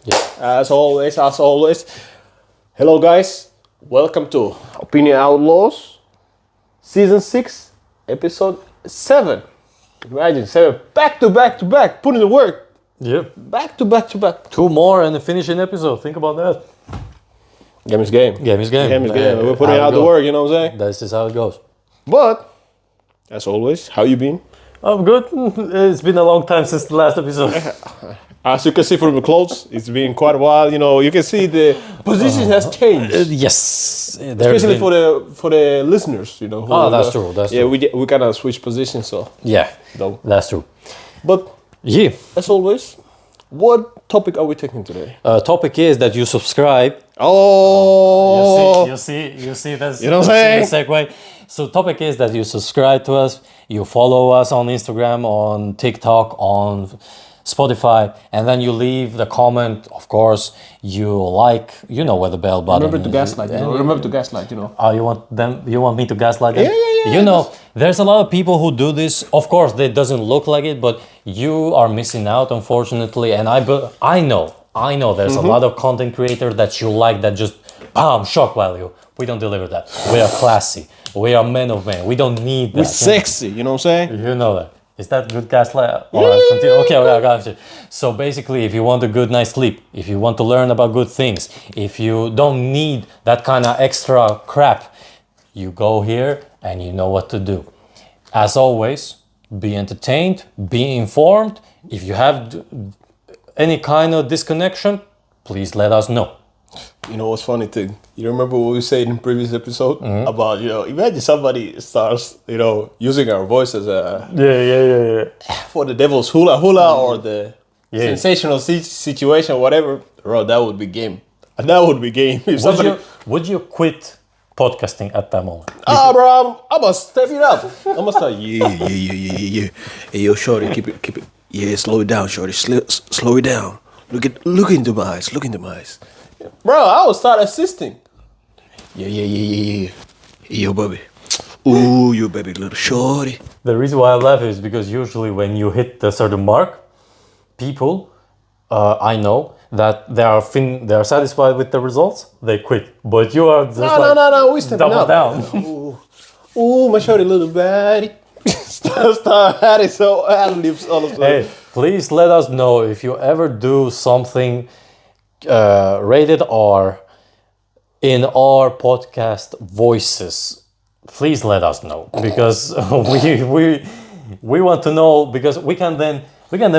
Yeah. As always. Hello, guys. Welcome to Opinion Outlaws, Season 6, Episode 7. Imagine 7 back to back, putting the work. Yeah. Back to back. 2 more and a finishing episode. Think about that. Game is game. Game is game. We're putting out the work, you know what I'm saying? This is how it goes. But, as always, how you been? I'm good. It's been a long time since the last episode. As you can see from the clothes, it's been quite a while. You know, you can see the position has changed. Yes. Especially for the listeners, you know. That's true. We kind of switch positions, so. Yeah, No. that's true. But, Yeah. as always, what topic are we taking today? Topic is that you subscribe. Oh! You see. That's You know what I'm saying? the segue. So topic is that you subscribe to us, you follow us on Instagram, on TikTok, on Spotify, and then you leave the comment. Of course, you know where the bell button. Remember to gaslight, you know. Oh, you want me to gaslight them? Yeah. You know, there's a lot of people who do this. Of course, it doesn't look like it, but you are missing out, unfortunately. And I know there's a lot of content creators that you like that just, shock value. We don't deliver that. We are classy. We are men of men. We don't need that. We're sexy, you know what I'm saying? You know that. Is that good gaslight? Okay, I got you. So basically, if you want a good night's sleep, if you want to learn about good things, if you don't need that kind of extra crap, you go here and you know what to do. As always, be entertained, be informed. If you have any kind of disconnection, please let us know. You know what's funny thing? You remember what we said in previous episode about, imagine somebody starts, using our voice as a for the devil's hula or the sensational situation, whatever. Bro, that would be game. That would be game. If Would you quit podcasting at that moment? Bro, I'm gonna step it up. I'm gonna start. Yeah. Hey, yo, shorty, keep it. Yeah, slow it down, shorty. Slow it down. Look into my eyes. Bro, I will start assisting. Yeah. Hey, yo, baby. Ooh, you baby little shorty. The reason why I laugh is because usually when you hit a certain mark, people, I know that they are satisfied with the results, they quit. But you are just no, we stepping double up. down. Ooh, my shorty little baddie. Start adding so ad-libs all of a sudden. Hey, please let us know if you ever do something rated R in our podcast voices. Please let us know, because we want to know, because we can then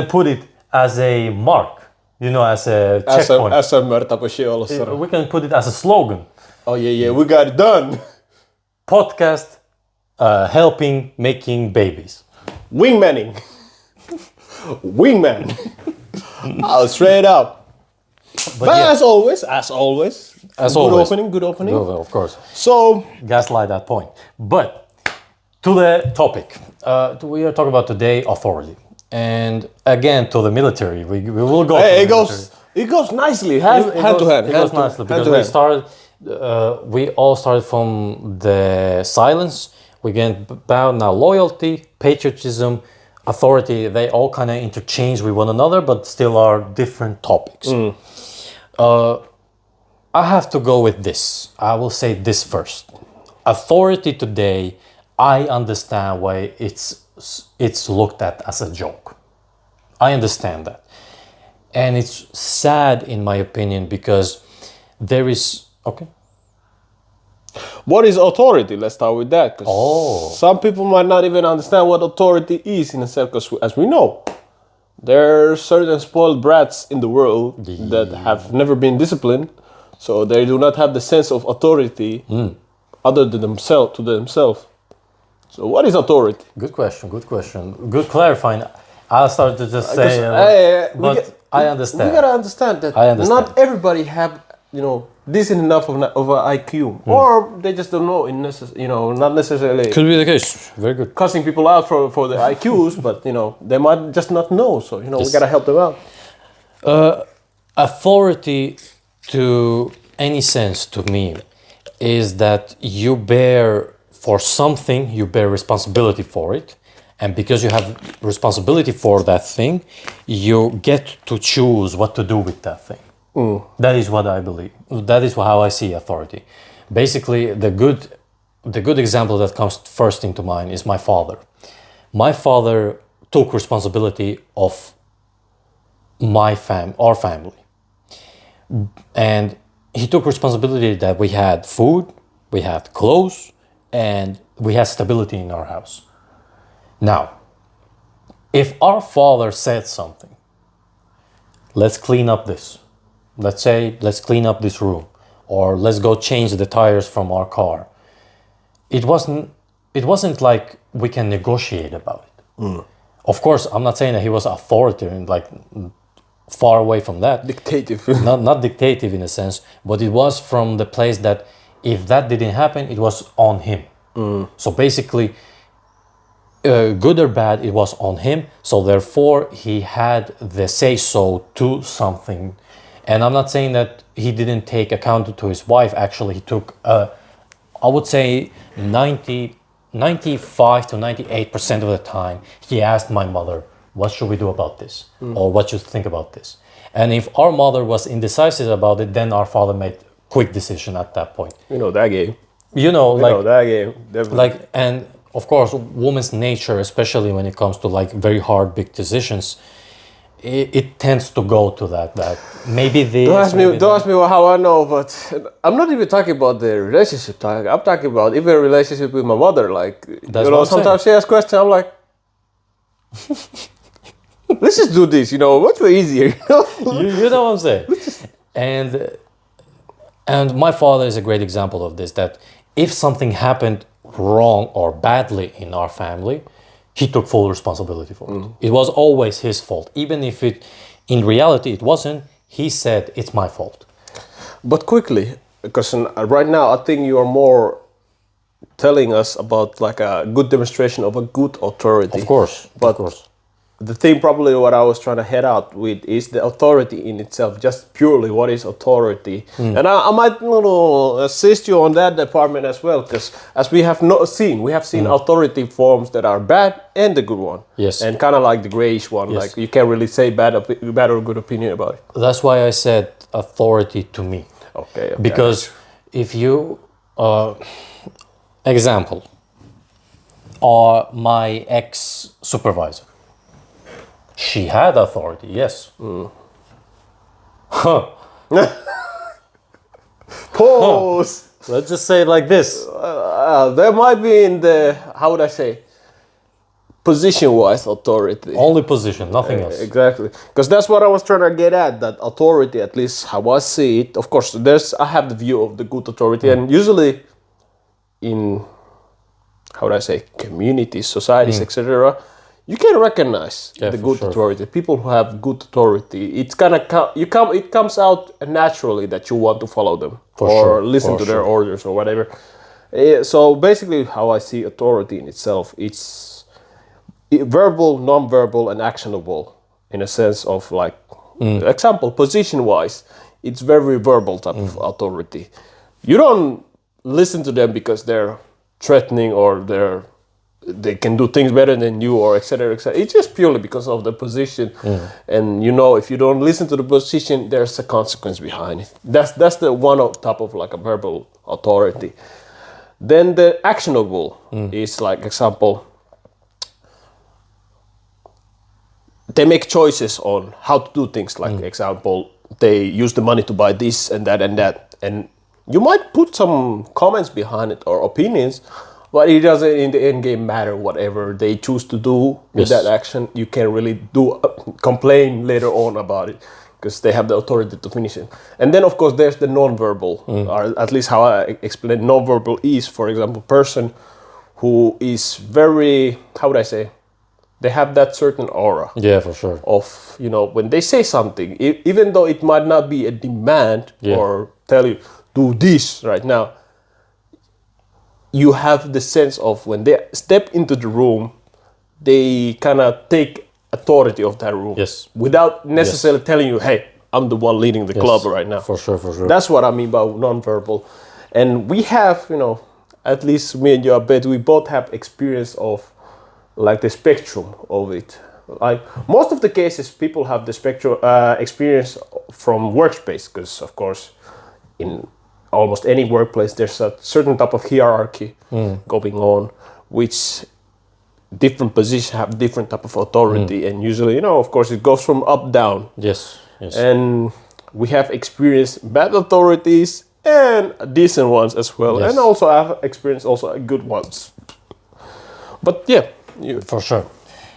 put it as a mark, as a checkpoint. As a type of shit all of a sudden. We can put it as a slogan. Oh yeah, we got it done. Podcast helping making babies. Wingman. Oh, straight up. But yeah. as always, good opening. Oh, of course. So, Gaslight that point. But to the topic, we are talking about today authority, and again to the military. We will go. Hey, it goes nicely, hand to hand. It goes nicely because we all started from the silence. We get about now loyalty, patriotism, authority. They all kind of interchange with one another, but still are different topics. I have to go with this. I will say this first. Authority today, I understand why it's looked at as a joke. I understand that. And it's sad in my opinion because there is... Okay. What is authority? Let's start with that. Some people might not even understand what authority is in a sense, because as we know, there are certain spoiled brats in the world that have never been disciplined, so they do not have the sense of authority other than themselves. So what is authority? Good question. Good clarifying. I'll start to just say, I understand. We gotta understand that not everybody have, decent enough of an IQ, or they just don't know not necessarily. Could be the case. Very good. Cussing people out for the IQs, but they might just not know. So we gotta help them out. Authority, to any sense, to me, is that you bear for something, you bear responsibility for it, and because you have responsibility for that thing, you get to choose what to do with that thing. That is what I believe. That is how I see authority. Basically, the good example that comes first into mind is my father. My father took responsibility of our family. And he took responsibility that we had food, we had clothes, and we had stability in our house. Now, if our father said something, let's clean up this. Let's say, let's clean up this room, or let's go change the tires from our car. It wasn't like we can negotiate about it. Of course, I'm not saying that he was authoritarian, like far away from that. Dictative. not dictative in a sense, but it was from the place that if that didn't happen, it was on him. So basically, good or bad, it was on him. So therefore, he had the say-so to something. And I'm not saying that he didn't take account to his wife. Actually, he took, I would say 95 to 98% of the time, he asked my mother, what should we do about this? Or what should you think about this? And if our mother was indecisive about it, then our father made quick decision at that point. You know that game. That game. Definitely. Like, and of course, woman's nature, especially when it comes to like very hard, big decisions, it tends to go to that maybe this. Don't ask me how I know, but I'm not even talking about the relationship. I'm talking about even a relationship with my mother. Like, sometimes she asks questions, I'm like, let's just do this. What's way easier? You know what I'm saying? And my father is a great example of this. That if something happened wrong or badly in our family, he took full responsibility for it. It was always his fault. Even if in reality it wasn't, he said, it's my fault. But quickly, because right now I think you are more telling us about like a good demonstration of a good authority. Of course. The thing probably what I was trying to head out with is the authority in itself, just purely what is authority. And I might assist you on that department as well, because as we have seen authority forms that are bad and the good one. Yes. And kind of like the grayish one, Yes. like you can't really say bad or good opinion about it. That's why I said authority to me. Okay. Because if you, example, are my ex-supervisor. She had authority, yes. Pause. Let's just say it like this. There might be in the, how would I say, position-wise authority. Only position, nothing else. Exactly. Because that's what I was trying to get at, that authority, at least how I see it. Of course, I have the view of the good authority, and usually in, how would I say, communities, societies, etc., you can recognize the good authority. People who have good authority, it's gonna it comes out naturally that you want to follow them listen to their orders or whatever. So basically, how I see authority in itself, it's verbal, non-verbal, and actionable in a sense of like, example, position-wise, it's very verbal type of authority. You don't listen to them because they're threatening or they can do things better than you or etc. etc. It's just purely because of the position. And if you don't listen to the position, there's a consequence behind it. That's the one on top of like a verbal authority. Then the actionable is like, example, they make choices on how to do things. Like example, they use the money to buy this and that and that. And you might put some comments behind it or opinions, but it doesn't in the end game matter. Whatever they choose to do with that action, you can't really complain later on about it because they have the authority to finish it. And then of course there's the non-verbal, or at least how I explain non-verbal is, for example, person who is very, how would I say, they have that certain aura. Yeah, for sure. Of, when they say something, even though it might not be a demand or tell you, do this right now, you have the sense of when they step into the room, they kind of take authority of that room. Yes. Without necessarily telling you, hey, I'm the one leading the club right now. For sure. That's what I mean by non-verbal. And we have, at least me and you, I bet we both have experience of like the spectrum of it. Like most of the cases, people have the spectral experience from workspace, because of course, in almost any workplace, there's a certain type of hierarchy going on, which different positions have different type of authority, and usually, of course, it goes from up down. Yes. And we have experienced bad authorities and decent ones as well, and also I've experienced also good ones. But yeah, for sure.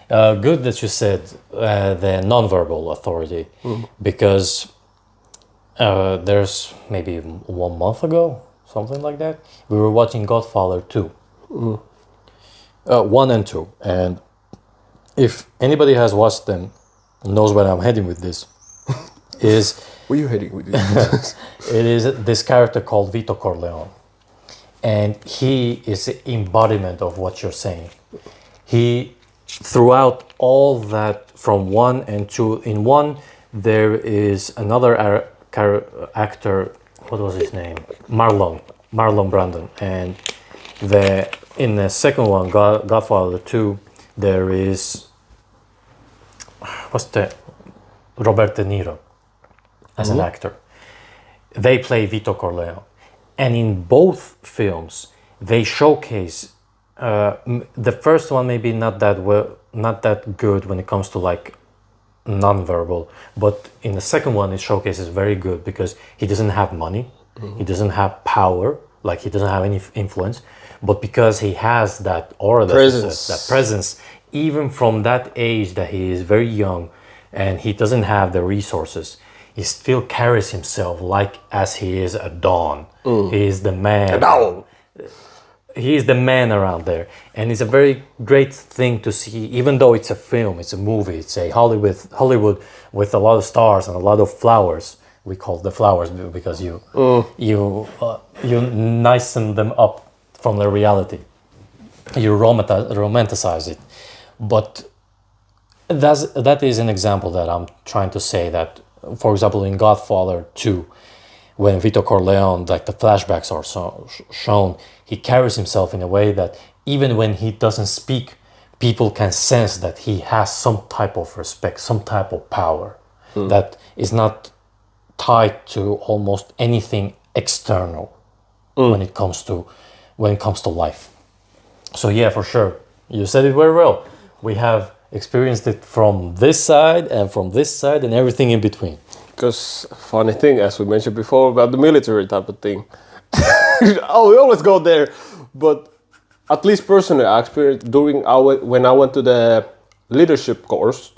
Good that you said the nonverbal authority, because there's maybe 1 month ago, something like that, we were watching Godfather 2. 1 and 2. And if anybody has watched them, knows where I'm heading with this, is... Where are you heading with this? It is this character called Vito Corleone. And he is the embodiment of what you're saying. He, throughout all that from 1 and 2, in 1, there is another actor, what was his name? Marlon Brando. And in the second one, Godfather 2, there is, Robert De Niro as an actor. They play Vito Corleone. And in both films, they showcase, the first one maybe not that good when it comes to like non-verbal, but in the second one it showcases very good because he doesn't have money, he doesn't have power, like he doesn't have any influence, but because he has that aura, that presence, even from that age that he is very young and he doesn't have the resources, he still carries himself like as he is a don. He is the man. He is the man around there, and it's a very great thing to see. Even though it's a film, it's a movie, it's a Hollywood with a lot of stars and a lot of flowers. We call the flowers because you nicen them up from the reality. You romanticize it, but that is an example that I'm trying to say that. For example, in Godfather 2, when Vito Corleone, like the flashbacks are shown, he carries himself in a way that even when he doesn't speak, people can sense that he has some type of respect, some type of power that is not tied to almost anything external when it comes to life. So yeah, for sure, you said it very well. We have experienced it from this side and from this side and everything in between. Because funny thing, as we mentioned before about the military type of thing, we always go there. But at least personally, I experienced when I went to the leadership course,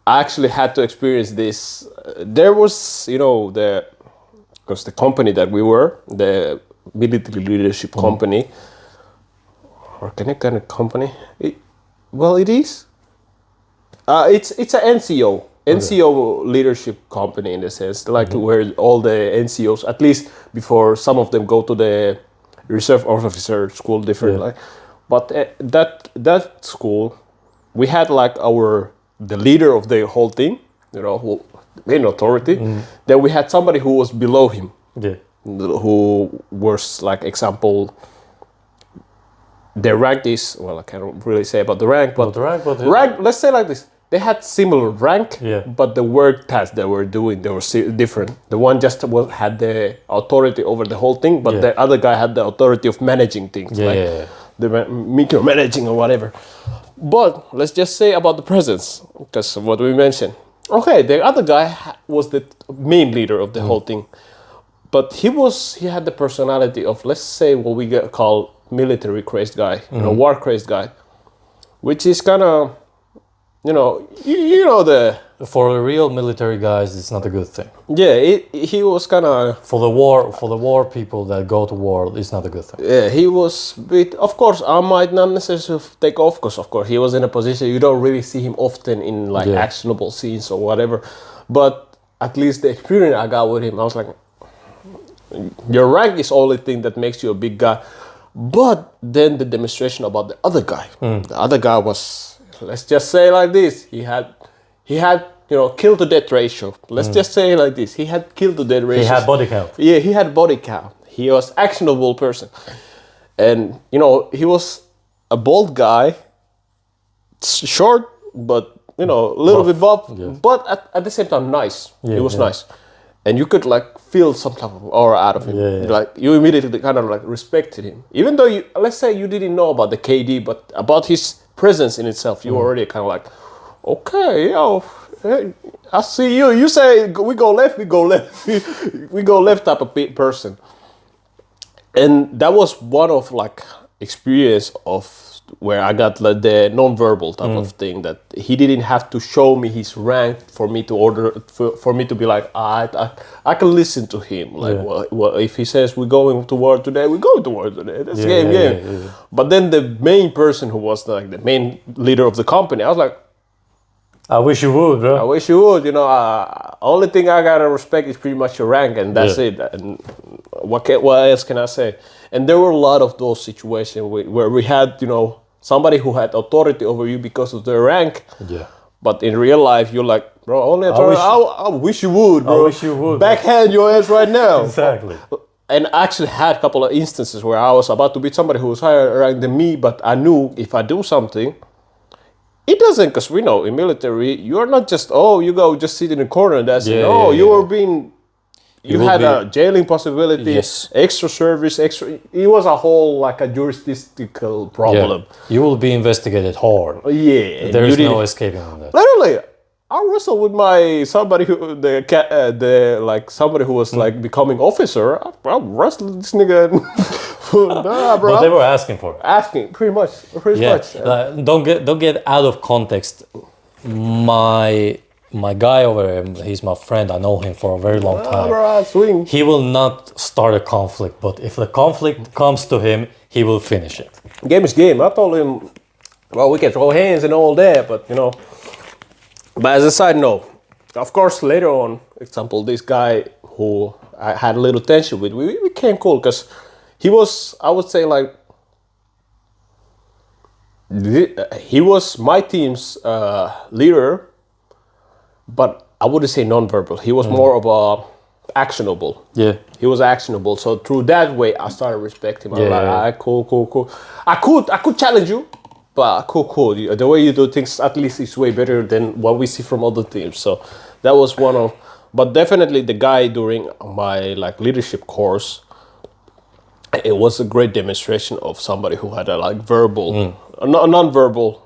I actually had to experience this. There was, because the company that we were, the military leadership company, or can I kind of company? It is. It's an NCO leadership company in the sense, like where all the NCOs, at least before some of them go to the reserve officer school, different. Like, but that school, we had like the leader of the whole thing, who in authority. Then we had somebody who was below him, who was like example. Their rank is, I can't really say about the rank, but rank. Let's say like this. They had similar rank, but the work tasks they were doing, they were different. The one just had the authority over the whole thing, but the other guy had the authority of managing things, the micromanaging or whatever. But let's just say about the presence, because of what we mentioned. Okay, the other guy was the main leader of the whole thing, but he had the personality of, let's say, what we call military crazed guy, war crazed guy, which is kind of. For the real military guys, it's not a good thing. Yeah, he was kind of for the war people that go to war, it's not a good thing. Yeah, he was bit. Of course, I might not necessarily take off because, of course, he was in a position you don't really see him often in like actionable scenes or whatever. But at least the experience I got with him, I was like, your rank is only thing that makes you a big guy. But then the demonstration about the other guy, the other guy was. Let's just say like this. He had kill to death ratio. Let's just say like this. He had kill to death ratio. He had body count. Yeah, he had body count. He was actionable person. And he was a bold guy, short, but you know, a little bit buff, Yeah. but at the same time nice. Yeah, It was yeah. nice. And you could like feel some type of aura out of him. Yeah, yeah. Like you immediately kind of like respected him. Even though you, let's say you didn't know about the KD, but about his presence in itself, you already kind of like, okay, yo, hey, I see you. You say we go left, we go left. We go left type of person. And that was one of like experience of where I got like the non-verbal type of thing, that he didn't have to show me his rank for me to order, for me to be like, I can listen to him. Like, Yeah. well, if he says we're going to war today, we're going to war today. That's Yeah, game. yeah. But then the main person who was like the main leader of the company, I was like, I wish you would, bro. I wish you would. You know, only thing I gotta respect is pretty much your rank, and that's Yeah. it. And what else can I say? And there were a lot of those situations where we had, you know, somebody who had authority over you because of their rank. Yeah. But in real life, you're like, bro, only authority. I wish you would, bro. I wish you would, bro. Backhand your ass right now. Exactly. And I actually had a couple of instances where I was about to beat somebody who was higher ranked than me, but I knew if I do something, it doesn't, because we know in military, you're not just, you go just sit in the corner and that's it. Yeah, No, yeah, you yeah. were being, you will had be- a jailing possibility, Yes. extra service, it was a whole, like a jurisdictional problem. You will be investigated hard. Yeah. and There you is no didn't- escaping from that. Literally, I wrestled with somebody who somebody who was like becoming officer. I wrestled this nigga. Nah, bro. But they were asking for it. asking pretty much. Yeah. Don't get out of context. My guy over here, he's my friend. I know him for a very long time. Bro, swing. He will not start a conflict, but if the conflict comes to him, he will finish it. Game is game. I told him, well, we can throw hands and all that, but you know. But as a side note, of course, later on, example, this guy who I had a little tension with, we became cool because he was, I would say, like, he was my team's leader, but I wouldn't say non-verbal. He was more of a actionable. Yeah. He was actionable. So through that way, I started respecting him. I was Yeah, like, yeah. alright, cool. I could challenge you, but cool. The way you do things, at least, is way better than what we see from other teams. So that was one of, but definitely the guy during my like leadership course, it was a great demonstration of somebody who had a like verbal, non-verbal,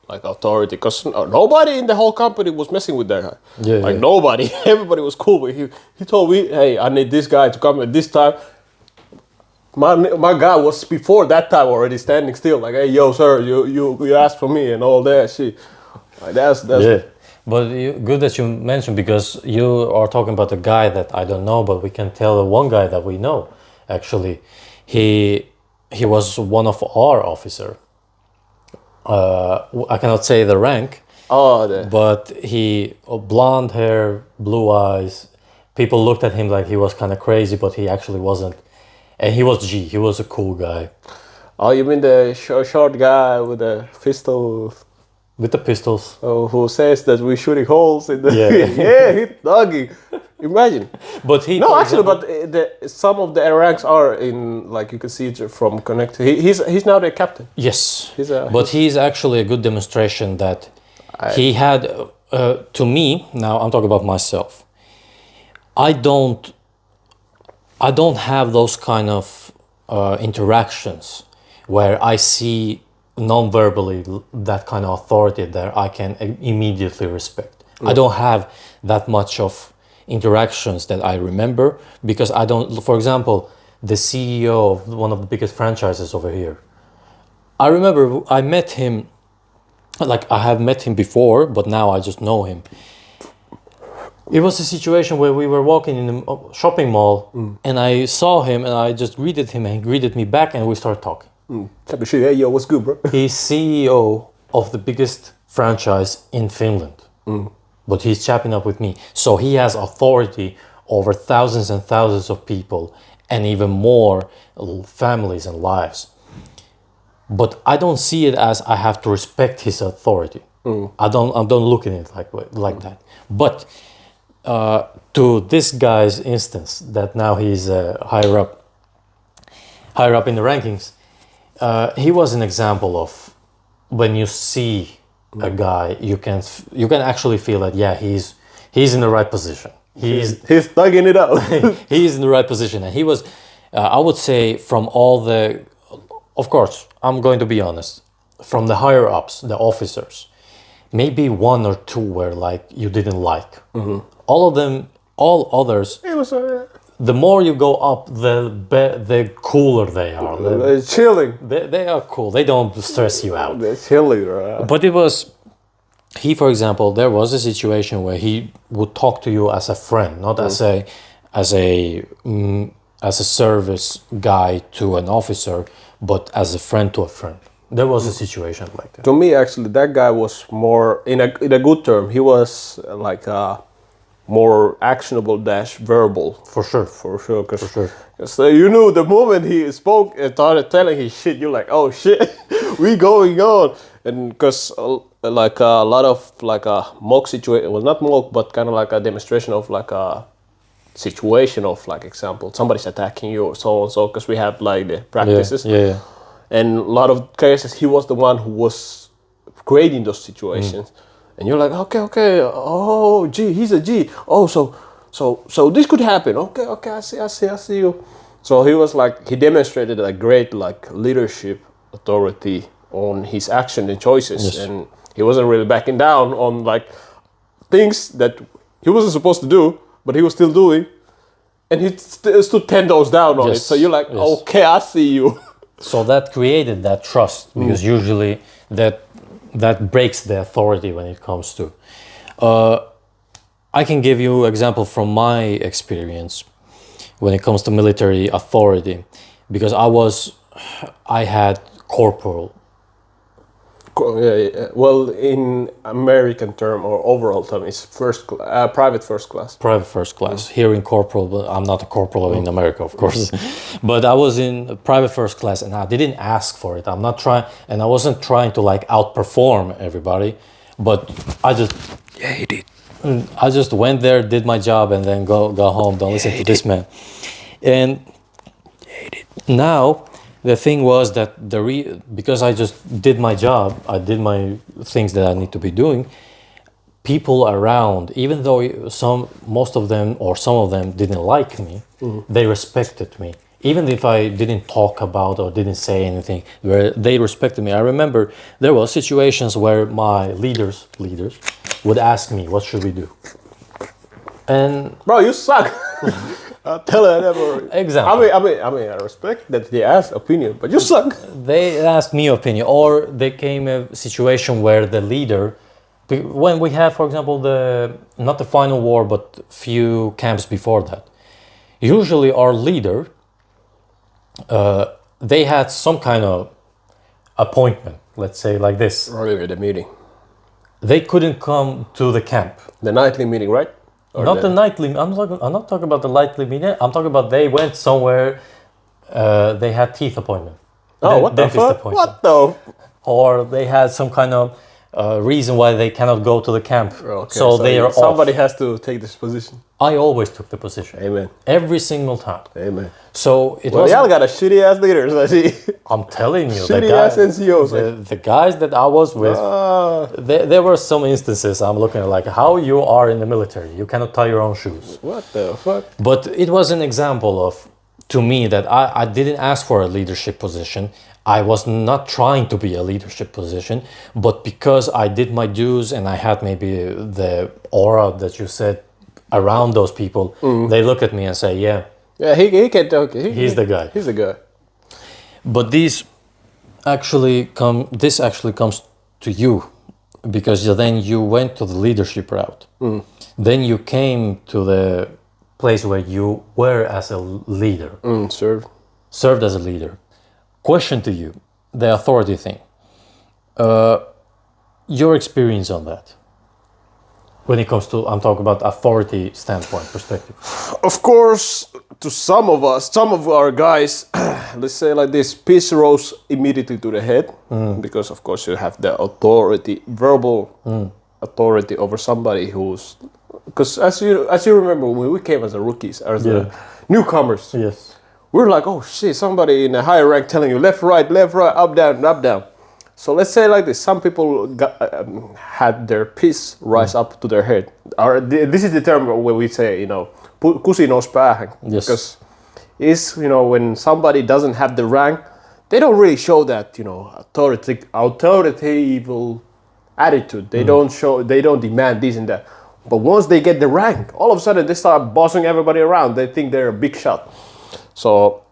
like authority. Because nobody in the whole company was messing with that guy. Yeah, like yeah. nobody, everybody was cool with him. He told me, hey, I need this guy to come at this time. My guy was before that time already standing still, like, hey, yo, sir, you asked for me and all that shit. Like that's Yeah. But good that you mentioned, because you are talking about a guy that I don't know, but we can tell one guy that we know. Actually, he was one of our officer. I cannot say the rank, but he blonde hair, blue eyes. People looked at him like he was kind of crazy, but he actually wasn't. And he was G. He was a cool guy Oh, you mean the short guy with the pistol? with the pistols. Who says that we're shooting holes in the Yeah. yeah, he doggy. Imagine. But he No, for actually, example- but some of the ranks are in, like, you can see it from connect. He's now the captain. Yes, He's but he's actually a good demonstration that he had. To me, now I'm talking about myself. I don't have those kind of interactions where I see non-verbally that kind of authority that I can immediately respect. I don't have that much of interactions that I remember, because I don't. For example, the CEO of one of the biggest franchises over here, I remember I met him, like I have met him before, but now I just know him. It was a situation where we were walking in a shopping mall, and I saw him, and I just greeted him, and he greeted me back, and we started talking. Type of shit. Hey, yo, what's good, bro? He's CEO of the biggest franchise in Finland, but he's chapping up with me. So he has authority over thousands and thousands of people, and even more families and lives. But I don't see it as I have to respect his authority. I don't look at it like that. But to this guy's instance, that now he's higher up in the rankings, he was an example of when you see a guy, you can actually feel that he's in the right position. He's thugging it out. he's in the right position, and he was. I would say from all the, of course, I'm going to be honest, from the higher ups, the officers, maybe one or two were like you didn't like. All others. It was the more you go up, the cooler they are. they're chilling. They are cool. They don't stress you out. They're chilling, right? But it was, for example, there was a situation where he would talk to you as a friend, not as a service guy to an officer, but as a friend to a friend. There was a situation like that. To me, actually, that guy was more in a good term. He was like more actionable dash verbal. For sure. Because you knew the moment he spoke and started telling his shit, you're like, oh shit, we going on. And because like a lot of like a mock situation, well not mock, but kind of like a demonstration of like a situation of like example, somebody's attacking you or so and so, because we have like the practices. Yeah. And a lot of cases, he was the one who was creating those situations. And you're like, okay, oh, gee, he's a G. Oh, so this could happen. Okay, I see you. So he was like, he demonstrated a great like leadership authority on his action and choices. Yes. And he wasn't really backing down on like things that he wasn't supposed to do, but he was still doing. And he stood 10 toes down on it. So you're like, okay, I see you. So that created that trust, because usually that breaks the authority when it comes to. I can give you an example from my experience when it comes to military authority, because I had corporal. Well, in American term or overall term, it's private first class. Private first class. Here in corporal, but I'm not a corporal in America, of course. But I was in private first class, and I didn't ask for it. I wasn't trying to like outperform everybody, but I just he did. I just went there, did my job, and then go home. Don't listen to this man. And now the thing was that because I just did my job, I did my things that I need to be doing. People around, even though most of them or some of them didn't like me, they respected me. Even if I didn't talk about or didn't say anything, they respected me. I remember there were situations where my leaders would ask me, "What should we do?" And bro, you suck. I'll tell her never. Example. I mean, I respect that they ask opinion, but you suck. They asked me opinion, or there came a situation where the leader, when we have, for example, not the final war, but few camps before that, usually our leader, they had some kind of appointment, let's say like this. Earlier the meeting. They couldn't come to the camp. The nightly meeting, right? Or not the nightly. I'm not talking about the nightly meeting. I'm talking about they went somewhere. They had teeth appointment. What the fuck? What the? Or they had some kind of reason why they cannot go to the camp. Okay, so they are somebody off. has to take this position. I always took the position. Amen. Every single time. Amen. So it was. Well, y'all got a shitty ass leaders, I see. I'm telling you, shitty ass NCOs. The guys that I was with, there were some instances I'm looking at like how you are in the military. You cannot tie your own shoes. What the fuck? But it was an example of, to me, that I didn't ask for a leadership position. I was not trying to be a leadership position, but because I did my dues and I had maybe the aura that you said around those people, they look at me and say, yeah, he can talk. He's the guy. He's the guy. But this actually comes to you, because then you went to the leadership route. Then you came to the place where you were as a leader. Served as a leader. Question to you, the authority thing. Your experience on that. When it comes to, I'm talking about authority standpoint, perspective. Of course, to some of our guys, let's say like this, peace rose immediately to the head, because of course you have the authority, verbal authority over somebody who's, because as you remember when we came as rookies, as the newcomers, yes, we're like, oh shit, somebody in a higher rank telling you left, right, up, down. So let's say like this: some people had their piss rise up to their head. Or this is the term where we say, you know, kusi nousi päähän. Yes. Because it's, you know, when somebody doesn't have the rank, they don't really show that, you know, authoritative attitude. They don't demand this and that. But once they get the rank, all of a sudden they start bossing everybody around. They think they're a big shot. So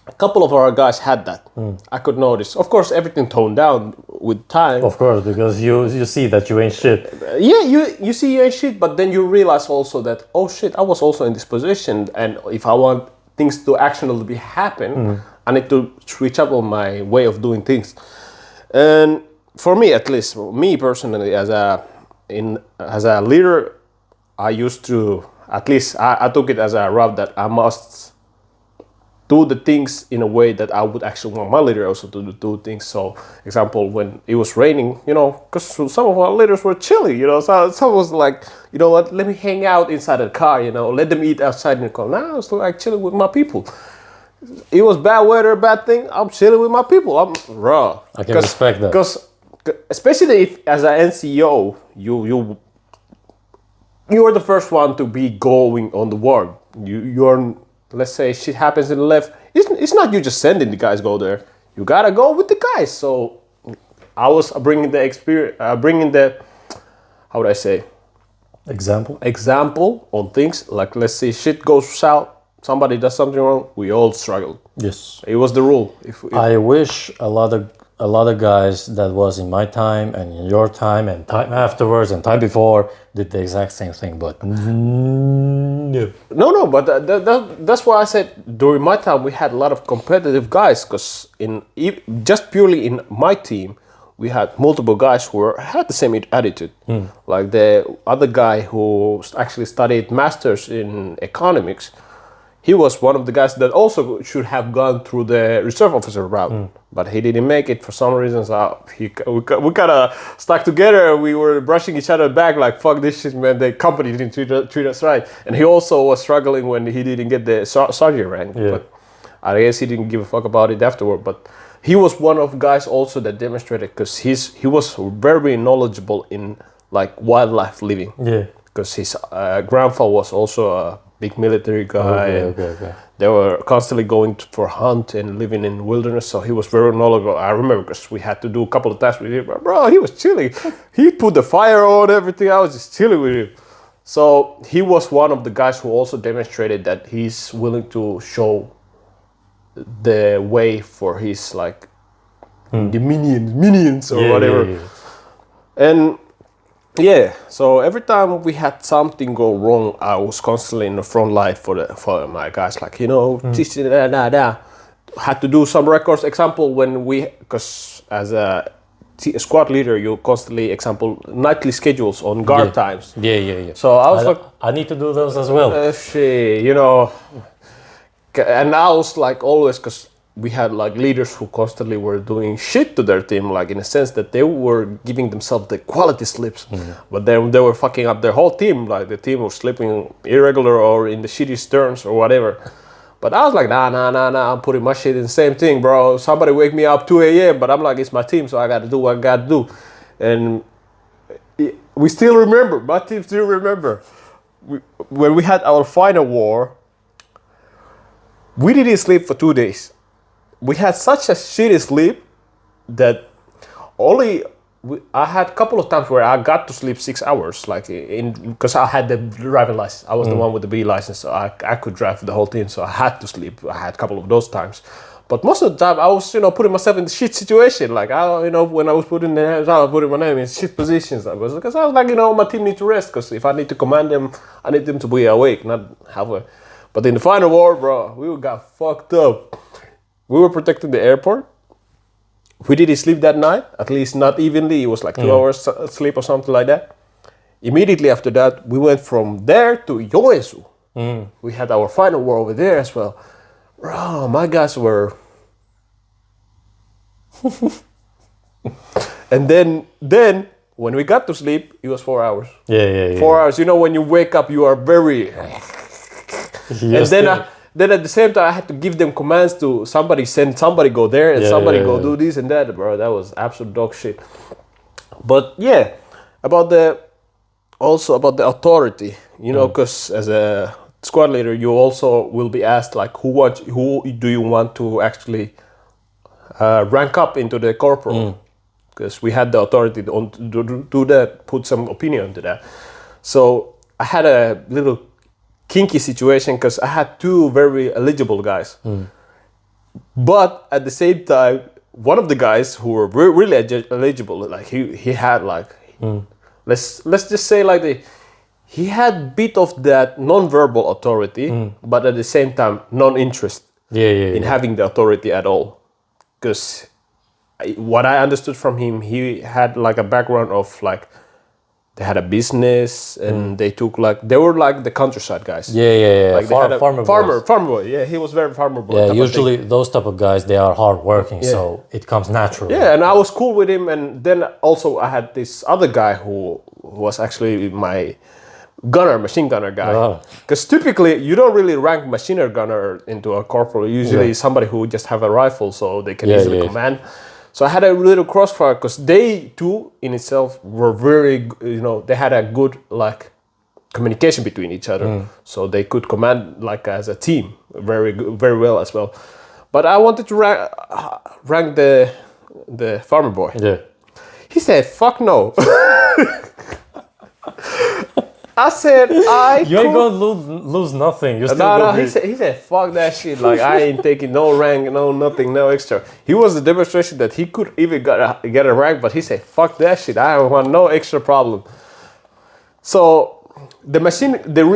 a couple of our guys had that. I could notice. Of course, everything toned down with time. Of course, because you see that you ain't shit. Yeah, you see you ain't shit, but then you realize also that, oh shit, I was also in this position, and if I want things to actually happen, I need to switch up on my way of doing things. And for me, at least, me personally, as a leader, I used to, at least I took it as a route that I must do the things in a way that I would actually want my leader also to do things. So, example, when it was raining, you know, because some of our leaders were chilly, you know, so some was like, you know what, let me hang out inside the car, you know, let them eat outside in the car. Now I was like chilling with my people. It was bad weather, bad thing, I'm chilling with my people. I'm raw. I can respect that. Because, especially if as an NCO, you are the first one to be going on the ward. You're, let's say shit happens in the left, it's not you just sending the guys go there. You gotta go with the guys. So I was bringing the experience, bringing the, how would I say? Example on things. Like, let's say shit goes south, somebody does something wrong, we all struggle. Yes. It was the rule. If I wish a lot of guys that was in my time and in your time and time afterwards and time before did the exact same thing, but no. No, but that's why I said during my time we had a lot of competitive guys, because just purely in my team we had multiple guys who had the same attitude. Like the other guy who actually studied masters in economics, he was one of the guys that also should have gone through the reserve officer route, but he didn't make it for some reasons. We kind of stuck together. We were brushing each other back like, fuck this shit, man. The company didn't treat us right. And he also was struggling when he didn't get the sergeant rank. Yeah. But I guess he didn't give a fuck about it afterward. But he was one of the guys also that demonstrated, because he was very knowledgeable in like wildlife living. Yeah. Because his grandfather was also a big military guy. Okay. They were constantly going for hunt and living in wilderness, so he was very knowledgeable. I remember because we had to do a couple of tasks with him. Bro, he was chilling. He put the fire on, everything. I was just chilling with him. So he was one of the guys who also demonstrated that he's willing to show the way for his like the minions or whatever. Yeah. And yeah, so every time we had something go wrong, I was constantly in the front line for my guys, like, you know, had to do some records. Example, when because as a squad leader, you constantly nightly schedules on guard times. Yeah. So I was I need to do those as well. You know, and I was like always, because we had like leaders who constantly were doing shit to their team, like in a sense that they were giving themselves the quality slips, but then they were fucking up their whole team. Like the team was sleeping irregular or in the shitty turns or whatever. But I was like, nah, I'm putting my shit in the same thing, bro. Somebody wake me up 2 a.m., but I'm like, it's my team, so I gotta do what I gotta do. And we still remember, my team still remember, when we had our final war, we didn't sleep for 2 days. We had such a shitty sleep that I had a couple of times where I got to sleep 6 hours, like because I had the driving license. I was the one with the B license, so I could drive the whole team. So I had to sleep. I had a couple of those times, but most of the time I was, putting myself in the shit situation. Like when I was putting my name in shit positions, because I was like, my team needs to rest. Because if I need to command them, I need them to be awake, not halfway. But in the final war, bro, we got fucked up. We were protecting the airport. We didn't sleep that night, at least not evenly. It was like 2 hours sleep or something like that. Immediately after that, we went from there to Joensuu. We had our final war over there as well. Bro, my guys were... And then when we got to sleep, it was 4 hours. Yeah. 4 hours. When you wake up, you are very... then at the same time I had to give them commands to send somebody go there and go do this and that, bro. That was absolute dog shit. But yeah, about the authority, you know, because as a squad leader, you also will be asked like, who do you want to actually rank up into the corporal? Because we had the authority to do that, put some opinion into that. So I had a little kinky situation because I had two very eligible guys. But at the same time, one of the guys who were really eligible, like he had like, let's just say like he had bit of that non-verbal authority, but at the same time non-interest in having the authority at all. Because what I understood from him, he had like a background of like, they had a business and they were like the countryside guys. Like farmer boy. Yeah, he was very farmer boy. Yeah, usually those type of guys, they are hardworking, so it comes naturally. Yeah, and I was cool with him. And then also I had this other guy who was actually my machine gunner guy. Because typically you don't really rank machine gunner into a corporal. Usually somebody who just have a rifle so they can easily command. So I had a little crossfire because they too in itself were very, they had a good like communication between each other. So they could command like as a team very well as well. But I wanted to rank the farmer boy. Yeah. He said, "Fuck no." I said, you ain't gonna lose nothing. You still no. He said, "Fuck that shit. Like I ain't taking no rank, no nothing, no extra." He was a demonstration that he could even get a rank, but he said, "Fuck that shit. I don't want no extra problem." So the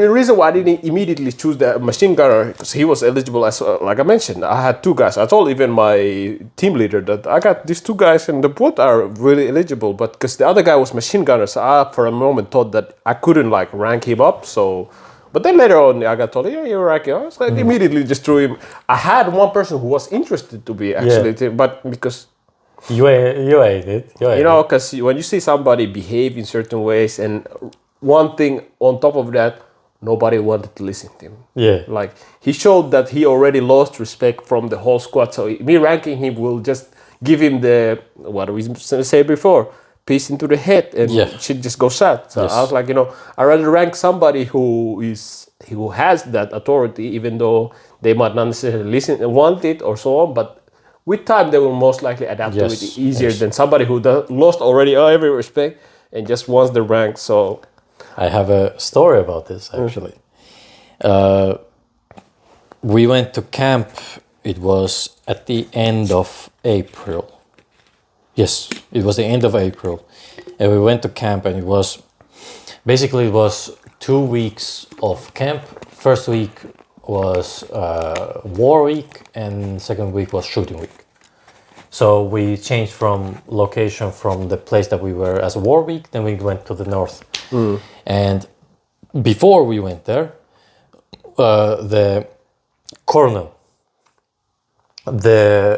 reason why I didn't immediately choose the machine gunner because he was eligible as like I mentioned. I had two guys. I told even my team leader that I got these two guys and the both are really eligible. But because the other guy was machine gunner, so I for a moment thought that I couldn't like rank him up. So, but then later on I got told, "Yeah, you're ranking." I was like immediately just threw him. I had one person who was interested to be actually, but because. You ate it. Because when you see somebody behave in certain ways and one thing on top of that, nobody wanted to listen to him. Yeah. Like he showed that he already lost respect from the whole squad. So me ranking him will just give him the, what we said before, piece into the head and shit just goes sad. So I was like, I rather rank somebody who has that authority, even though they might not necessarily want it or so on, but with time they will most likely adapt to it easier than somebody who lost already every respect and just wants the rank. So I have a story about this actually. We went to camp. It was at the end of April. Yes, it was the end of April, and we went to camp, and it was 2 weeks of camp. First week was war week, and second week was shooting week. So we changed from location from the place that we were as a war week. Then we went to the north. And before we went there, the colonel, the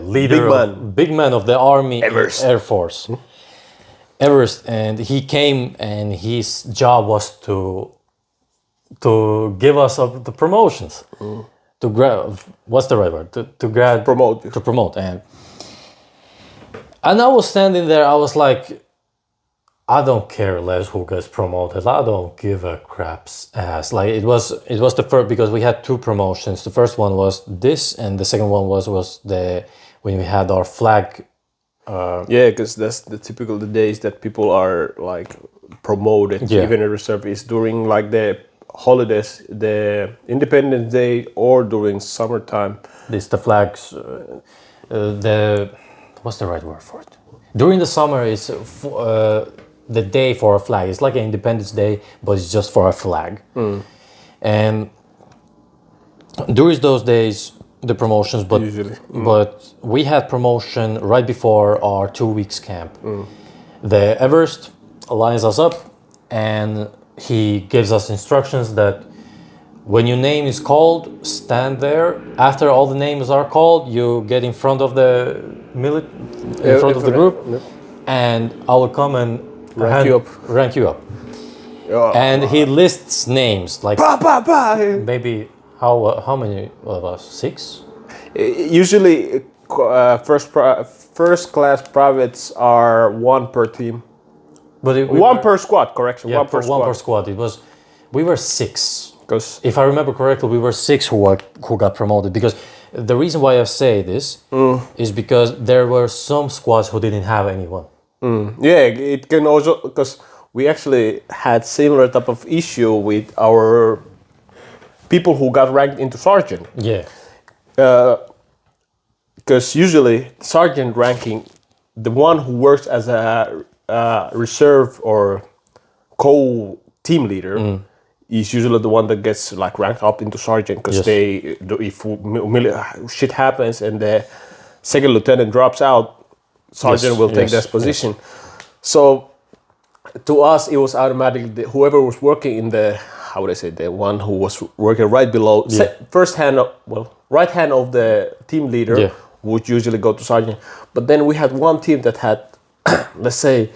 leader, big man of the army, Air Force, Everest, and he came, and his job was to give us the promotions, to grab. What's the right word? To promote, and I was standing there. I was like, I don't care less who gets promoted. I don't give a crap's ass. Like it was the first, because we had two promotions. The first one was this, and the second one was when we had our flag. Because that's the typical days that people are like promoted, even a reservist during like the holidays, the Independence Day, or during summertime. This the flags. What's the right word for it? During the summer, it's the day for a flag. It's like an Independence Day, but it's just for a flag. And during those days, the promotions, but but we had promotion right before our 2 weeks camp. The Everest lines us up, and he gives us instructions that when your name is called, stand there. After all the names are called, you get in front of the the group, and I will come and rank you up. and he lists names like Bah. maybe how many of us? 6? Usually, first class privates are 1 per team. But One per squad. Correction. Yeah, one per squad. one per squad. We were 6. Because If I remember correctly, we were 6 who got promoted. Because the reason why I say this is because there were some squads who didn't have anyone. yeah, it can also because we actually had similar type of issue with our people who got ranked into sergeant. Yeah. Because usually sergeant ranking, the one who works as a reserve or co-team leader is usually the one that gets like ranked up into sergeant because if shit happens and the second lieutenant drops out, sergeant will take that position. So to us, it was automatically whoever was working in the, how would I say, the one who was working right below, right hand of the team leader would usually go to sergeant. But then we had one team that had, let's say,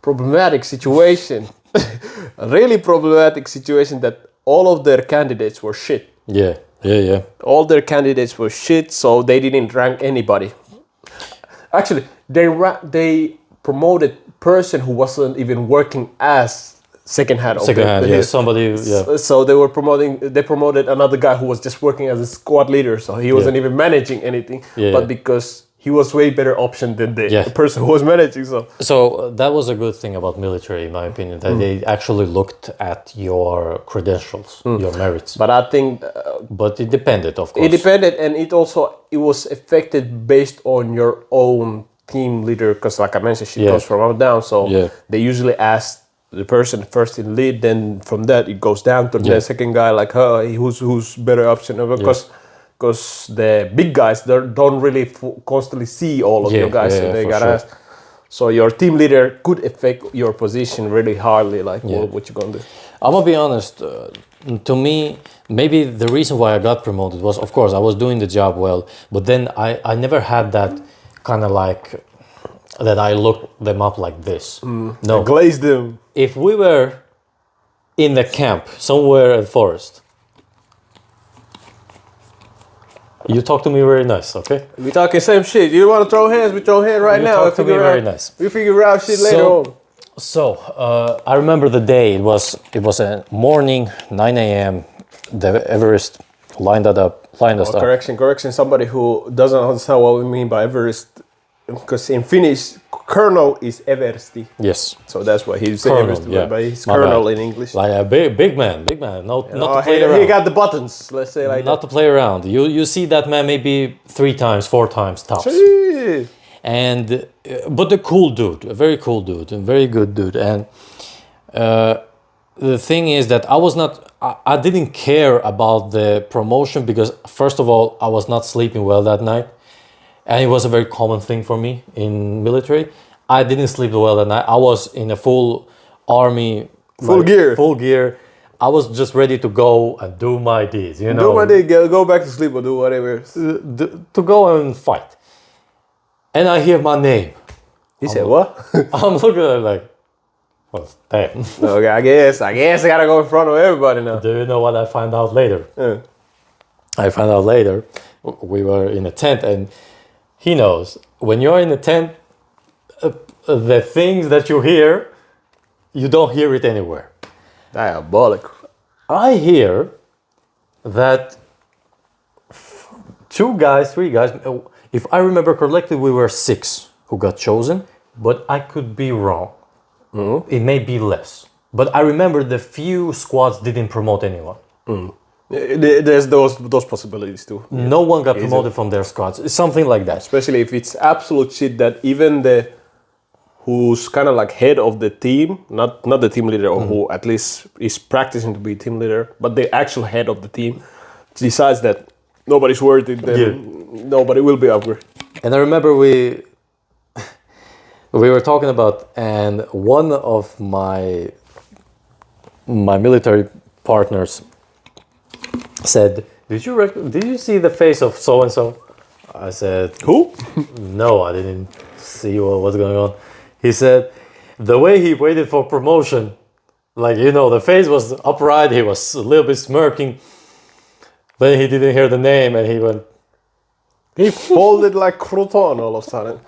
problematic situation, a really problematic situation that all of their candidates were shit. Yeah. All their candidates were shit, so they didn't rank anybody. Actually, they promoted person who wasn't even working as second hand. Somebody. Yeah. So they promoted another guy who was just working as a squad leader, so he wasn't even managing anything. But because he was way better option than the person who was managing. So that was a good thing about military, in my opinion, that they actually looked at your credentials, your merits. But I think, but it depended, of course. It depended, and it was affected based on your own team leader, because like I mentioned, she goes from up down. So they usually ask the person first in lead, then from that it goes down to the second guy, like who's better option, because the big guys don't really constantly see all of your guys, so they gotta ask. So your team leader could affect your position really hardly, like what you gonna do. I'm gonna be honest, to me, maybe the reason why I got promoted was, of course, I was doing the job well, but then I never had that kind of like, that I looked them up like this. No. Glazed them. If we were in the camp, somewhere in the forest, you talk to me very nice, okay? We talking same shit. You want to throw hands? We throw hands right now. You talk to me very nice. We figure out shit later on. So, I remember the day. It was a morning, 9 a.m. The Everest lined us up. Correction. Somebody who doesn't understand what we mean by Everest, because in Finnish, colonel is Eversti. Yes. So that's why he's Everesti, but he's colonel in English. Like a big man. Not to play around. He got the buttons. Let's say like not that. to play around. You see that man maybe 3 times, 4 times tops. Jeez. And but a cool dude, a very cool dude, a very good dude. And the thing is that I didn't care about the promotion because first of all, I was not sleeping well that night. And it was a very common thing for me in military. I didn't sleep well that night. I was in a full army, full gear. I was just ready to go and do my deeds, you know. Do my deed, go back to sleep or do whatever. To go and fight. And I hear my name. He said, what? I'm looking at it like, well, damn. Okay, I guess I gotta go in front of everybody now. Do you know what I found out later? I found out later, we were in a tent and he knows, when you're in a tent, the things that you hear, you don't hear it anywhere. Diabolic. I hear that 3 guys, if I remember correctly, we were 6 who got chosen, but I could be wrong. It may be less. But I remember the few squads didn't promote anyone. There's those possibilities too. No one got promoted from their squads. It's something like that. Especially if it's absolute shit that even who's kind of like head of the team, not the team leader, or who at least is practicing to be team leader, but the actual head of the team decides that nobody's worth it, then nobody will be upgraded. And I remember we were talking about, and one of my military partners said, did you see the face of so and so? I said, who? No, I didn't see what was going on. He said, the way he waited for promotion, Like, the face was upright, he was a little bit smirking. Then he didn't hear the name and he went... He folded like crouton all of a sudden.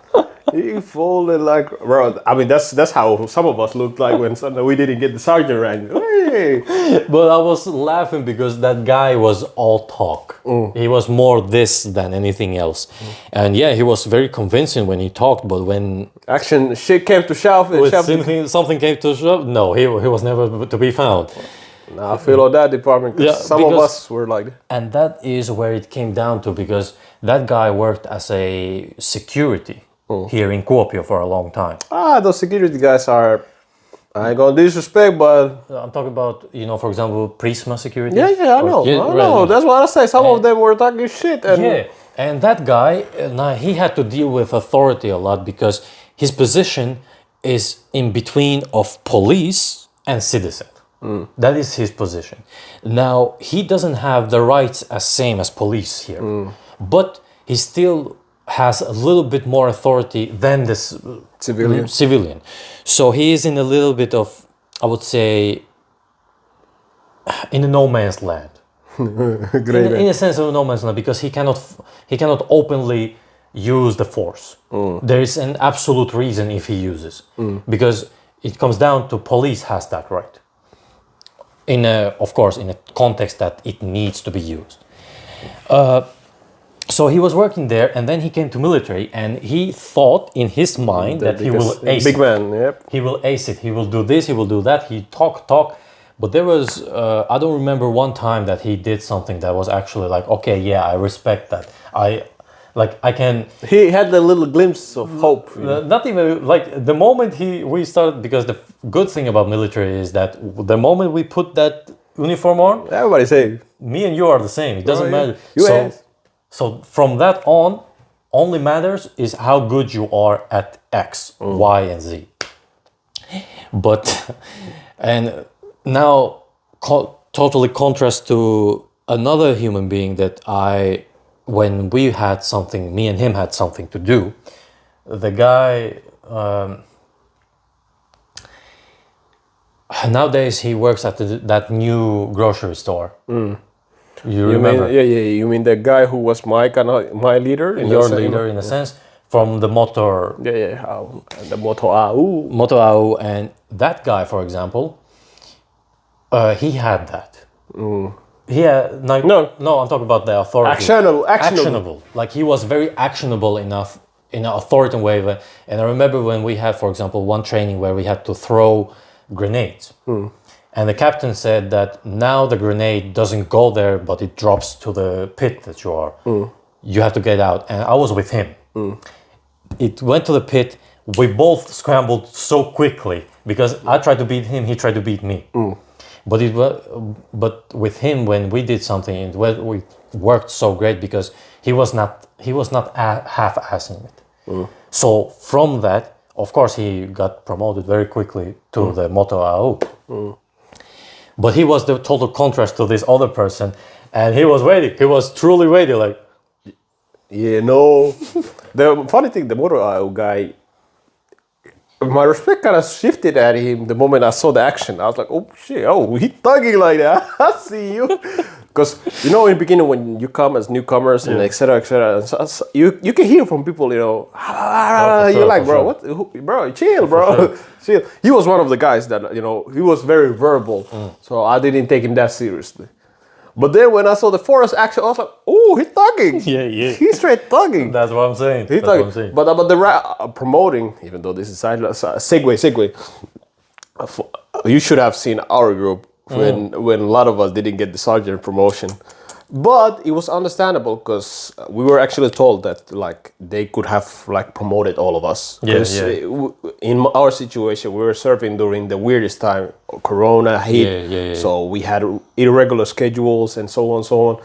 He folded like... Bro, I mean, that's how some of us looked like when we didn't get the sergeant rank. Hey. But I was laughing because that guy was all talk. He was more this than anything else. And yeah, he was very convincing when he talked, but when... Action, shit came to shove. Something came to shove, no, he was never to be found. Nah, I feel on that department because some of us were like that. And that is where it came down to, because that guy worked as a security here in Kuopio for a long time. Those security guys are, I ain't gonna disrespect, but... I'm talking about, for example, Prisma security. Yeah, I know. That's what I say. Some of them were talking shit. And that guy, now he had to deal with authority a lot because his position is in between of police and citizen. That is his position. Now, he doesn't have the rights as same as police here, but he still has a little bit more authority than this civilian. So he is in a little bit of, I would say, in a no man's land. in a sense of a no man's land, because he cannot openly use the force. There is an absolute reason if he uses, because it comes down to police has that right. Of course, in a context that it needs to be used. So he was working there, and then he came to military, and he thought in his mind that he will ace big it. Man, yep. He will ace it. He will do this. He will do that. He talk, but there was I don't remember one time that he did something that was actually like, okay, yeah, I respect that. I can. He had the little glimpse of hope. Not even like the moment we started, because the good thing about military is that the moment we put that uniform on, everybody say, me and you are the same. It doesn't matter. US. So from that on, only matters is how good you are at X, Y, and Z. But and now totally contrast to another human being that when we had something, me and him had something to do, the guy, nowadays he works at that new grocery store. You remember? You mean the guy who was my leader? Your leader, in a sense, from the motor... The Moto AU. Moto AU, and that guy, for example, he had that. No, I'm talking about the authority. Actionable. Like, he was very actionable enough in an authoritative way. And I remember when we had, for example, one training where we had to throw grenades. And the captain said that now the grenade doesn't go there, but it drops to the pit that you are. You have to get out. And I was with him. It went to the pit. We both scrambled so quickly because I tried to beat him, he tried to beat me. But with him, when we did something, we worked so great because he was not half-assing it. So from that, of course, he got promoted very quickly to the Moto AU. But he was the total contrast to this other person, and he was waiting. He was truly waiting, like. Yeah, no. The funny thing, the Moto AU guy, my respect kind of shifted at him the moment I saw the action. I was like, oh shit, he thugging like that. I see you. Because, in the beginning when you come as newcomers and et cetera, you can hear from people, you're like, bro, what, bro, chill, bro. Chill. He was one of the guys that, he was very verbal. So I didn't take him that seriously. But then when I saw the forest action, I was like, oh, he's thugging. Yeah. He's straight thugging. That's what I'm saying. But the promoting, even though this is segue, you should have seen our group when a lot of us didn't get the sergeant promotion. But it was understandable because we were actually told that they could have promoted all of us. In our situation, we were serving during the weirdest time, Corona hit. So we had irregular schedules and so on.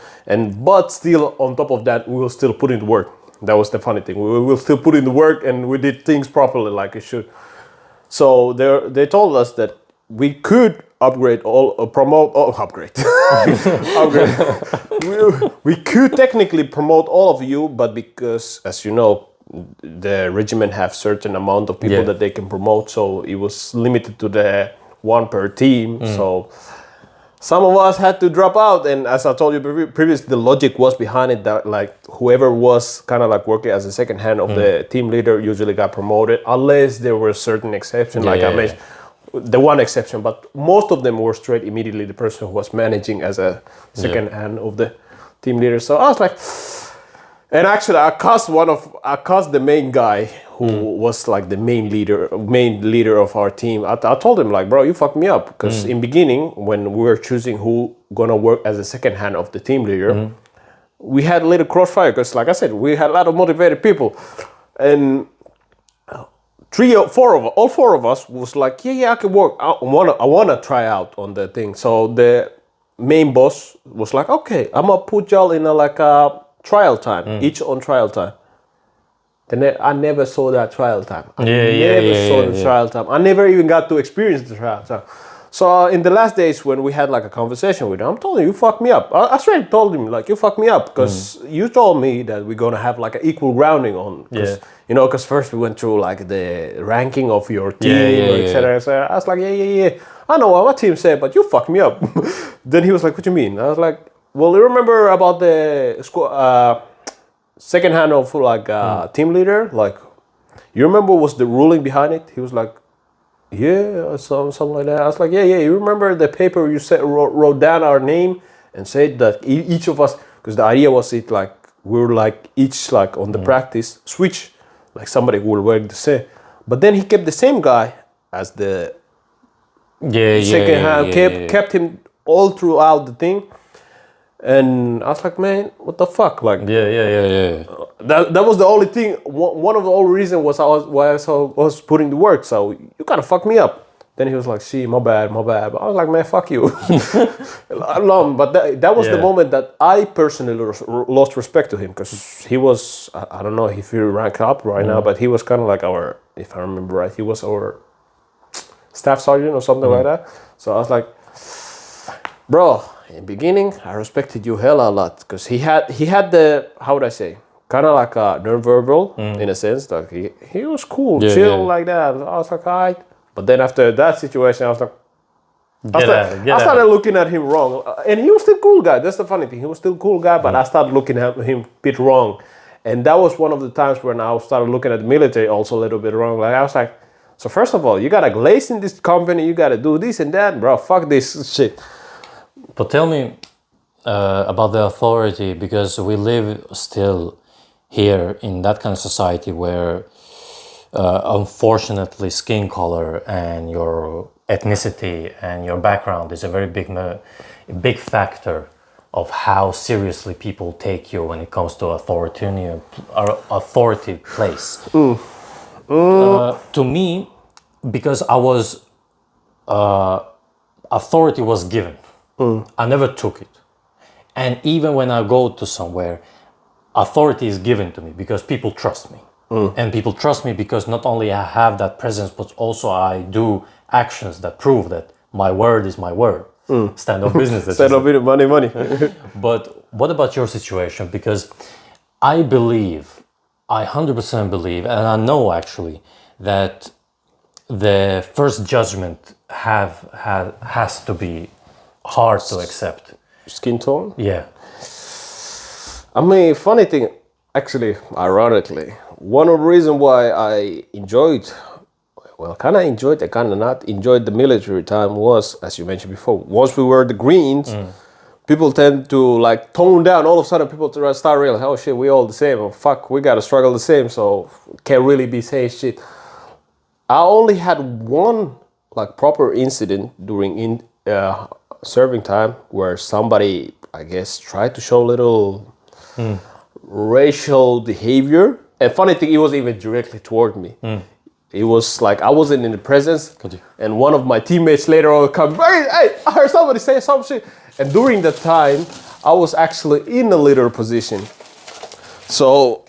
But still, on top of that, we will still put in the work. That was the funny thing. We will still put in the work and we did things properly like it should. So they told us that we could upgrade upgrade. We could technically promote all of you, but because, as you know, the regiment have certain amount of people that they can promote, so it was limited to the one per team. So some of us had to drop out, and as I told you previously, the logic was behind it that like whoever was kind of like working as a second hand of the team leader usually got promoted, unless there were certain exceptions. I mentioned the one exception, but most of them were straight immediately the person who was managing as a second hand of the team leader. So I was like, and actually I cussed the main guy who was like the main leader of our team. I told him like, bro, you fucked me up, because in beginning when we were choosing who gonna work as a second hand of the team leader, we had a little crossfire, because like I said, we had a lot of motivated people, and all four of us was like, yeah, I can work. I wanna try out on the thing. So the main boss was like, okay, I'm gonna put y'all in a trial time, each on trial time. Then I never saw that trial time. I never saw the trial time. I never even got to experience the trial time. So in the last days when we had like a conversation with him, I'm telling you fucked me up. I straight told him like, you fucked me up, because you told me that we're gonna have like an equal grounding on. Because first we went through like the ranking of your team, etc. I was like, yeah. I know what my team said, but you fucked me up. Then he was like, what do you mean? I was like, well, you remember about the second hand of like team leader? Like, you remember what's the ruling behind it? He was like, yeah, something like that. I was like, yeah. You remember the paper you wrote down our name and said that each of us, because the idea was it like we were like each like on the practice switch, like somebody who will work the same. But then he kept the same guy as the second hand, kept him all throughout the thing. And I was like, man, what the fuck? Like, That was the only thing. One of the only reasons was why I was putting the work. So you kind of fucked me up. Then he was like, see, my bad. But I was like, man, fuck you. But that was the moment that I personally lost respect to him, because he was, I don't know if he ranked up right now, but he was kind of like our, if I remember right, he was our staff sergeant or something like that. So I was like, bro, in the beginning, I respected you hella a lot, because he had the, how would I say, kind of like a non-verbal in a sense. Like he was cool, chill like that. I was like, alright. But then after that situation, I was like, I started looking at him wrong, and he was still cool guy. That's the funny thing. He was still cool guy, but I started looking at him a bit wrong, and that was one of the times when I started looking at the military also a little bit wrong. Like I was like, so first of all, you gotta glaze in this company, you gotta do this and that, bro. Fuck this shit. But tell me about the authority, because we live still here in that kind of society where unfortunately skin color and your ethnicity and your background is a very big factor of how seriously people take you when it comes to authority place. To me, because I was authority was given, I never took it. And even when I go to somewhere, authority is given to me because people trust me. And people trust me because not only I have that presence, but also I do actions that prove that my word is my word. Stand up business. Stand up business, money. But what about your situation? Because I 100% believe, and I know actually, that the first judgment has to be hard to accept. Skin tone? Yeah. I mean, funny thing, actually, ironically, one of the reasons why I enjoyed, kind of not enjoyed the military time was, as you mentioned before, once we were the Greens, people tend to like tone down. All of a sudden, people start realizing, oh shit, we all the same. Oh, fuck, we gotta struggle the same, so can't really be saying shit. I only had one like proper incident during serving time where somebody, I guess, tried to show little racial behavior. And funny thing, it wasn't even directly toward me. It was like I wasn't in the presence, and one of my teammates later on come, hey, I heard somebody say some shit. And during that time, I was actually in a leader position. So,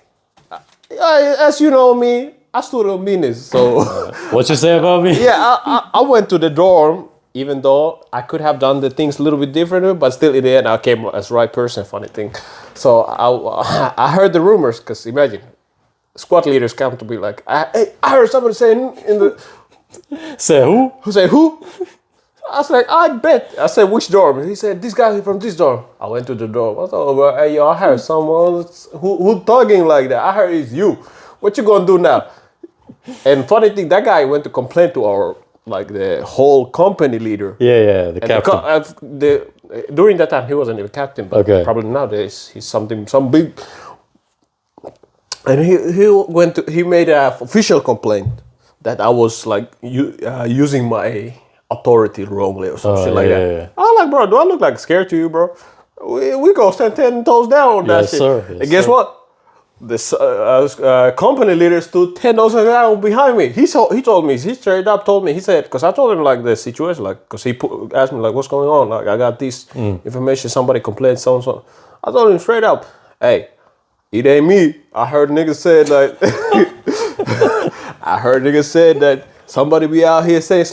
as you know me, I stood on business. So, what you say about me? Yeah, I went to the dorm, even though I could have done the things a little bit differently, but still in the end, I came as the right person. Funny thing. So I heard the rumors, because imagine. Squad leaders come to be like, I heard somebody saying in the... Say who? Who say who? I was like, I bet. I said, which dorm? He said, this guy from this dorm. I went to the dorm. I thought, well, hey, yo, I heard someone who talking like that. I heard it's you. What you gonna do now? And funny thing, that guy went to complain to our, like, the whole company leader. Yeah, the captain. During that time, he wasn't even captain, but probably nowadays he's some big. And he made an official complaint that I was like using my authority wrongly or some shit like that. Yeah. I'm like, bro, do I look like scared to you, bro? We go stand 10 toes down on that shit. Sir. Yes, and guess what? This company leader stood 10 toes down behind me. He told me, he straight up told me, he said, because I told him like the situation, like, because he asked me like, what's going on? Like, I got this information, somebody complained, so. I told him straight up, hey, it ain't me. I heard niggas said like, that somebody be out here saying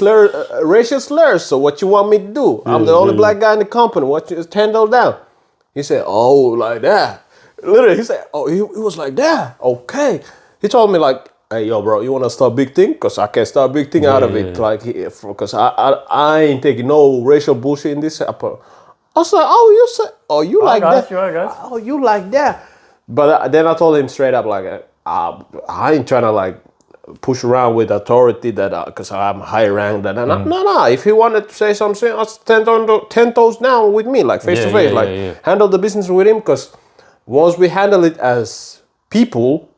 racial slurs. So what you want me to do? I'm the only black guy in the company. What you 10 toes down? He said, oh, like that. Literally, he said, oh, he was like that. Okay. He told me like, hey, yo, bro, you want to start big thing? Because I can't start big thing out of it. Like, because I ain't taking no racial bullshit in this. I was like, oh, you like that? I got you. Oh, you like that? But then I told him straight up, like, I ain't trying to, like, push around with authority that, because I'm high ranked. No. If he wanted to say something, I'll stand on 10 toes down with me, like, face to face. Handle the business with him, because once we handle it as people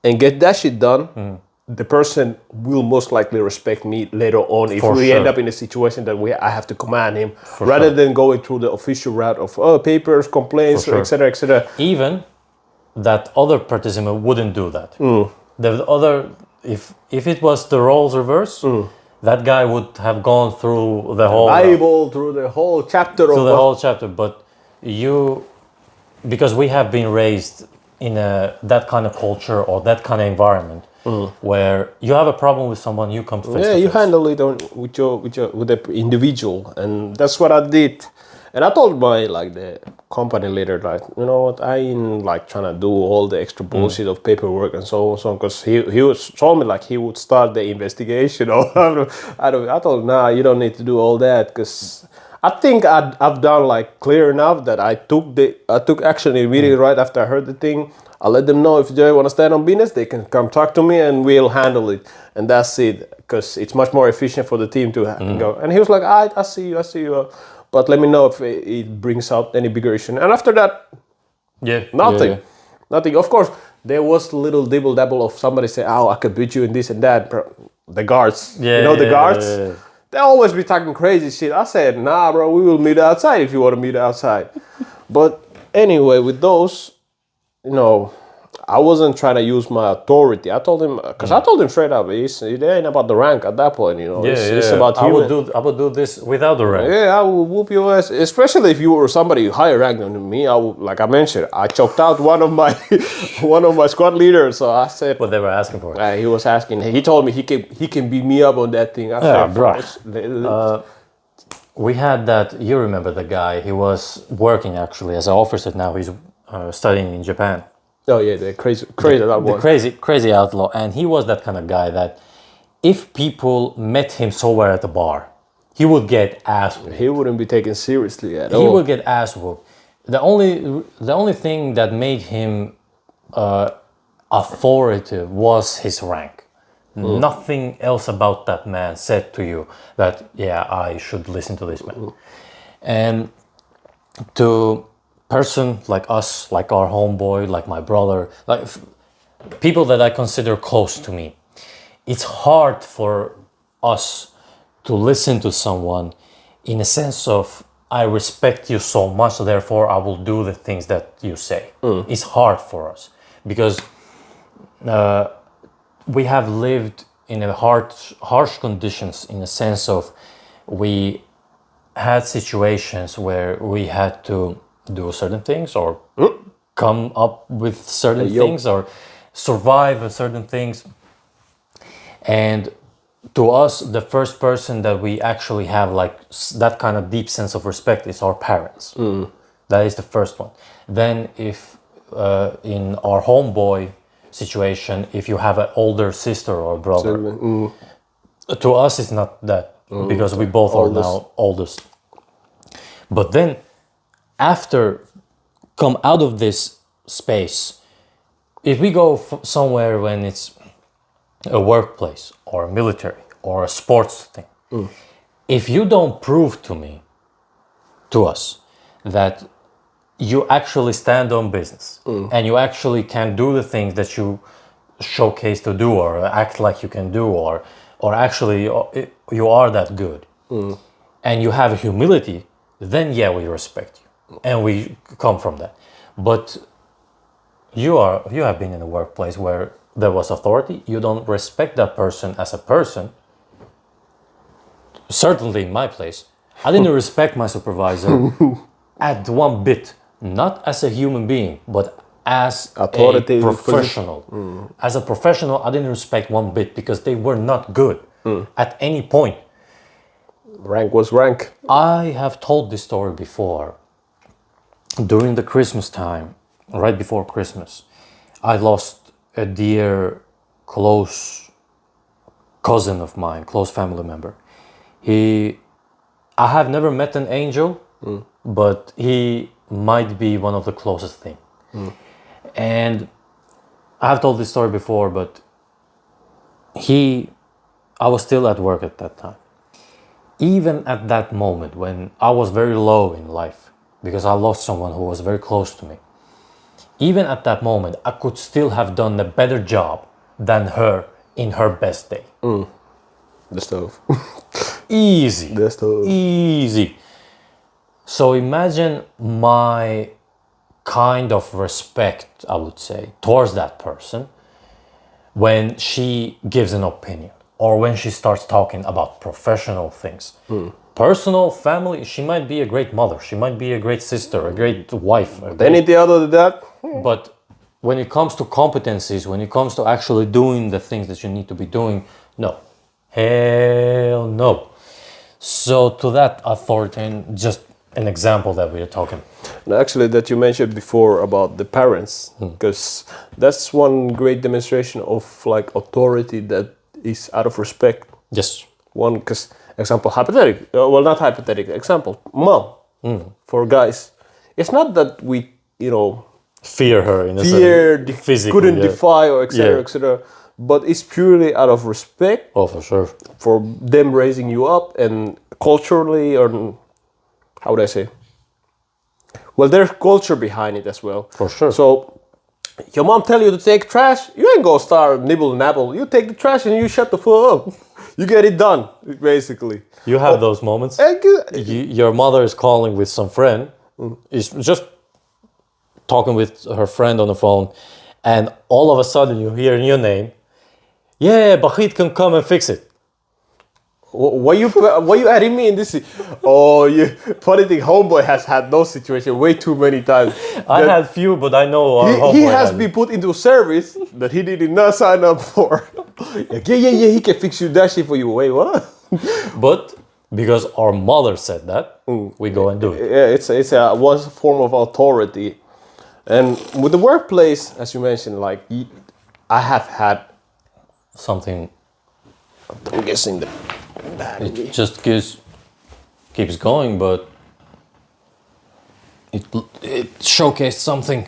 and get that shit done, the person will most likely respect me later on if we end up in a situation that I have to command him rather than going through the official route of papers, complaints, etc., etc. Even that other participant wouldn't do that. The other, if it was the roles reverse, that guy would have gone through the whole Bible, through the whole chapter But you, because we have been raised in that kind of culture or that kind of environment where you have a problem with someone, you come face to face. Yeah, you handle it with the individual, and that's what I did. And I told the company leader, like, you know what, I ain't like trying to do all the extra bullshit of paperwork and so on, because he told me like he would start the investigation. I told him, nah, you don't need to do all that, because I think I've done like clear enough that I took action immediately right after I heard the thing. I let them know if they want to stand on business, they can come talk to me and we'll handle it. And that's it, because it's much more efficient for the team to go. And he was like, I see you. But let me know if it brings out any bigger issue. And after that, nothing. Nothing. Of course, there was a little dibble-dabble of somebody say, oh, I could beat you in this and that. The guards, the guards? Yeah. They always be talking crazy shit. I said, nah, bro, we will meet outside if you want to meet outside. But anyway, with those, I wasn't trying to use my authority. I told him, because I told him straight up, it ain't about the rank at that point, It's about human. I would do this without the rank. Yeah, I would whoop your ass, especially if you were somebody higher ranked than me. Like I mentioned, I choked out one of my squad leaders. So I said, what they were asking for. He was asking. He told me he can beat me up on that thing. I said, bro. We had that. You remember the guy? He was working actually as an officer. Now he's studying in Japan. Oh yeah, the crazy outlaw, and he was that kind of guy that if people met him somewhere at the bar, he would get ass whooped. He wouldn't be taken seriously at all. He would get ass whooped. The only thing that made him authoritative was his rank. Nothing else about that man said to you that I should listen to this man. And to person like us, like our homeboy, like my brother, like people that I consider close to me, it's hard for us to listen to someone in a sense of I respect you so much, so therefore I will do the things that you say. It's hard for us because we have lived in a harsh conditions in a sense of we had situations where we had to do certain things or come up with certain things or survive certain things. And to us, the first person that we actually have like that kind of deep sense of respect is our parents. That is the first one. Then if in our homeboy situation, if you have an older sister or brother, to us it's not that because we both are now oldest. But then, after come out of this space, if we go somewhere when it's a workplace or a military or a sports thing, if you don't prove to us, that you actually stand on business and you actually can do the things that you showcase to do or act like you can do, or actually you are that good, and you have humility, then yeah, we respect you and we come from that. But you have been in a workplace where there was authority, you don't respect that person as a person. Certainly in my place, I didn't respect my supervisor at one bit, not as a human being, but as a professional. As a professional, I didn't respect one bit because they were not good at any point. Rank was rank. I have told this story before. During the Christmas time, right before Christmas, I lost a dear, close cousin of mine, close family member. I have never met an angel, but he might be one of the closest thing. And I have told this story before, but I was still at work at that time. Even at that moment when I was very low in life, because I lost someone who was very close to me, even at that moment, I could still have done a better job than her in her best day. The stove. Easy. The stove. Easy. So imagine my kind of respect, I would say, towards that person when she gives an opinion or when she starts talking about professional things. Personal, family, she might be a great mother, she might be a great sister, a great wife. Anything other than that? But when it comes to competencies, when it comes to actually doing the things that you need to be doing, no. Hell no. So to that authority, and just an example that we are talking. And actually, that you mentioned before about the parents, because that's one great demonstration of like authority that is out of respect. Yes. One, because example, hypothetical, well, not hypothetical, example, mom, for guys. It's not that we, fear her in a sense, physically, couldn't defy or etc. etc. But it's purely out of respect. Oh, for sure. For them raising you up and culturally, or how would I say? Well, there's culture behind it as well. For sure. So, your mom tell you to take trash, you ain't gonna start nibble nabble. You take the trash and you shut the fuck up. You get it done, basically. You have those moments. Your mother is calling with some friend. Is just talking with her friend on the phone, and all of a sudden you hear your name. Yeah, Bahit can come and fix it. Why you adding me in this? Oh, funny thing, homeboy has had those situations way too many times. I had few, but I know he has been put into service that he did not sign up for. Yeah, he can fix you that shit for you. Wait, what? But because our mother said that, we go and do it. Yeah, it's a one form of authority, and with the workplace, as you mentioned, like I have had something. I'm guessing that. It just keeps going, but it showcased something.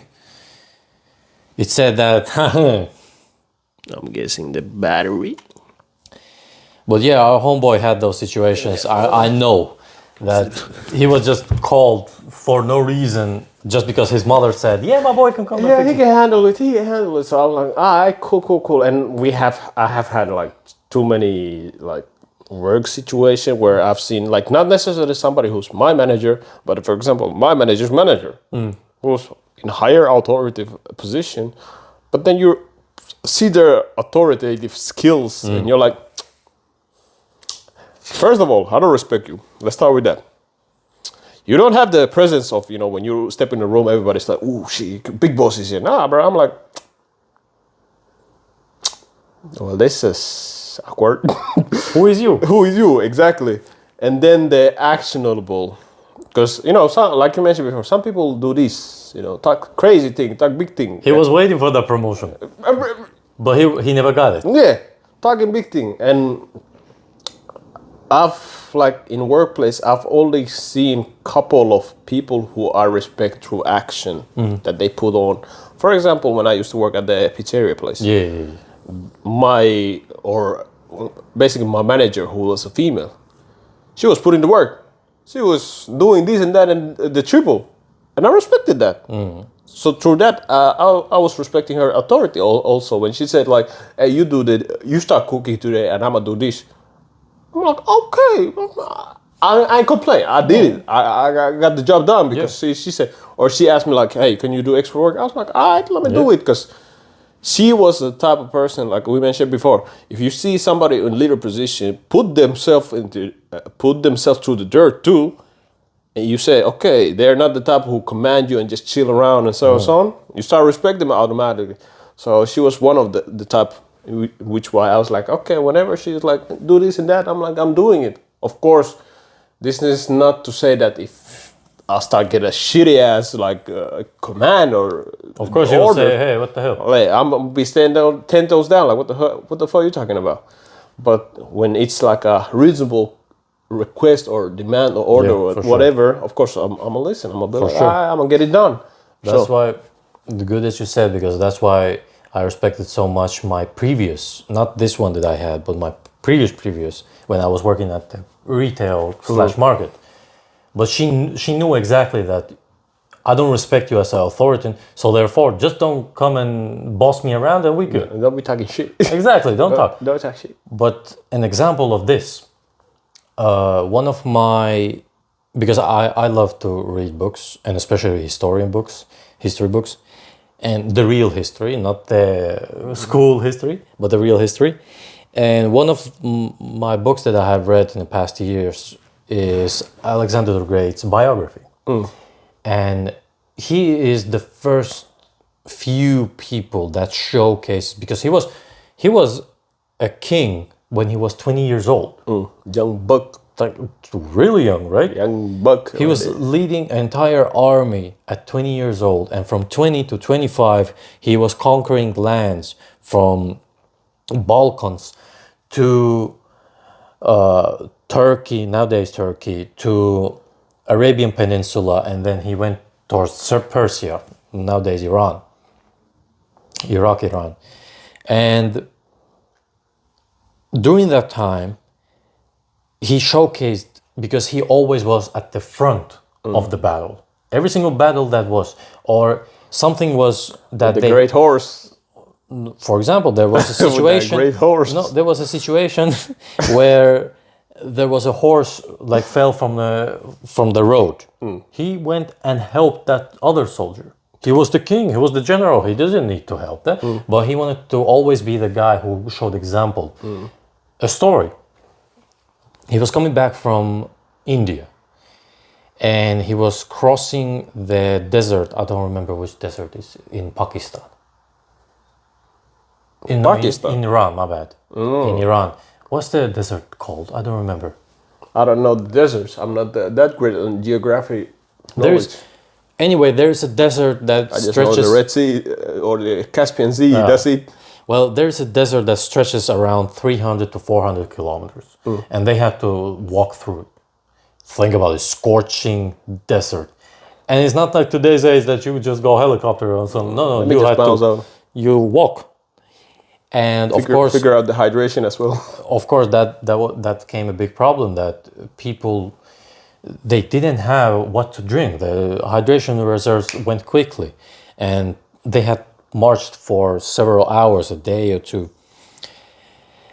It said that I'm guessing the battery. But yeah, our homeboy had those situations. I know that he was just called for no reason, just because his mother said, "Yeah, my boy can come." Yeah, he can handle it. He can handle it. So I'm like, cool. And I have had like too many like work situation where I've seen like not necessarily somebody who's my manager, but for example, my manager's manager, who's in higher authoritative position, but then you see their authoritative skills and you're like, first of all, how to respect you. Let's start with that. You don't have the presence of, when you step in the room, everybody's like, ooh, shit, big boss is here. Nah, bro, I'm like, well, this is awkward. Who is you? Who is you, exactly. And then the actionable. Because, like you mentioned before, some people do this, talk crazy thing, talk big thing. He was waiting for the promotion. But he never got it. Yeah, talking big thing. And I've like in workplace, I've only seen couple of people who are respect through action that they put on. For example, when I used to work at the pizzeria place, basically my manager, who was a female, she was putting the work. She was doing this and that and the triple, and I respected that. So through that, I was respecting her authority also when she said like, "Hey, you start cooking today, and I'ma do this." I'm like, okay, I ain't complain. I did it. I got the job done because she said, or she asked me like, "Hey, can you do extra work?" I was like, "All right, let me do it," because she was the type of person, like we mentioned before. If you see somebody in leader position put themselves through the dirt too, and you say, okay, they're not the type who command you and just chill around and so on, you start respecting them automatically. So she was one of the type, which why I was like, okay, whenever she's like, do this and that, I'm like, I'm doing it. Of course, this is not to say that if I start get a shitty ass like command or of course you'll say, hey, what the hell? Like, I'm gonna be standing down, 10 toes down, like what the fuck are you talking about? But when it's like a reasonable request or demand or order or whatever, of course I'm gonna listen. I'm gonna be like, I'm gonna get it done. That's why the good that you said, because that's why I respected so much my previous, not this one that I had, but my previous when I was working at the retail / market. But she knew exactly that I don't respect you as an authority, so therefore just don't come and boss me around and we good. Yeah, don't be talking shit. Exactly, don't talk. Don't talk shit. But an example of this, one of my, because I love to read books, and especially history books, and the real history, not the school history, but the real history. And one of my books that I have read in the past years is Alexander the Great's biography. And he is the first few people that showcase, because he was a king when he was 20 years old. Young buck. Like really young, right? Young buck. He was leading an entire army at 20 years old, and from 20 to 25 he was conquering lands from Balkans to Turkey, nowadays Turkey, to Arabian Peninsula, and then he went towards Persia, nowadays Iran. And during that time, he showcased, because he always was at the front of the battle. Every single battle that was, or something was that the great horse. For example, there was a situation. Great horse. No, there was a situation where there was a horse like fell from the road. He went and helped that other soldier. He was the king. He was the general. He didn't need to help that, but he wanted to always be the guy who showed example. A story. He was coming back from India, and he was crossing the desert. I don't remember which desert is in Pakistan. In Iran, my bad. In Iran. What's the desert called? I don't remember. I don't know the deserts. I'm not that great on geography knowledge. There's a desert that I just stretches... know the Red Sea or the Caspian Sea, that's it. Well, there's a desert that stretches around 300 to 400 kilometers, and they had to walk through it. Think about it, scorching desert. And it's not like today's age that you just go helicopter or something. No, you had to... You walk. And of course, figure out the hydration as well. Of course, that came a big problem, that people, they didn't have what to drink. The hydration reserves went quickly, and they had marched for several hours, a day or two.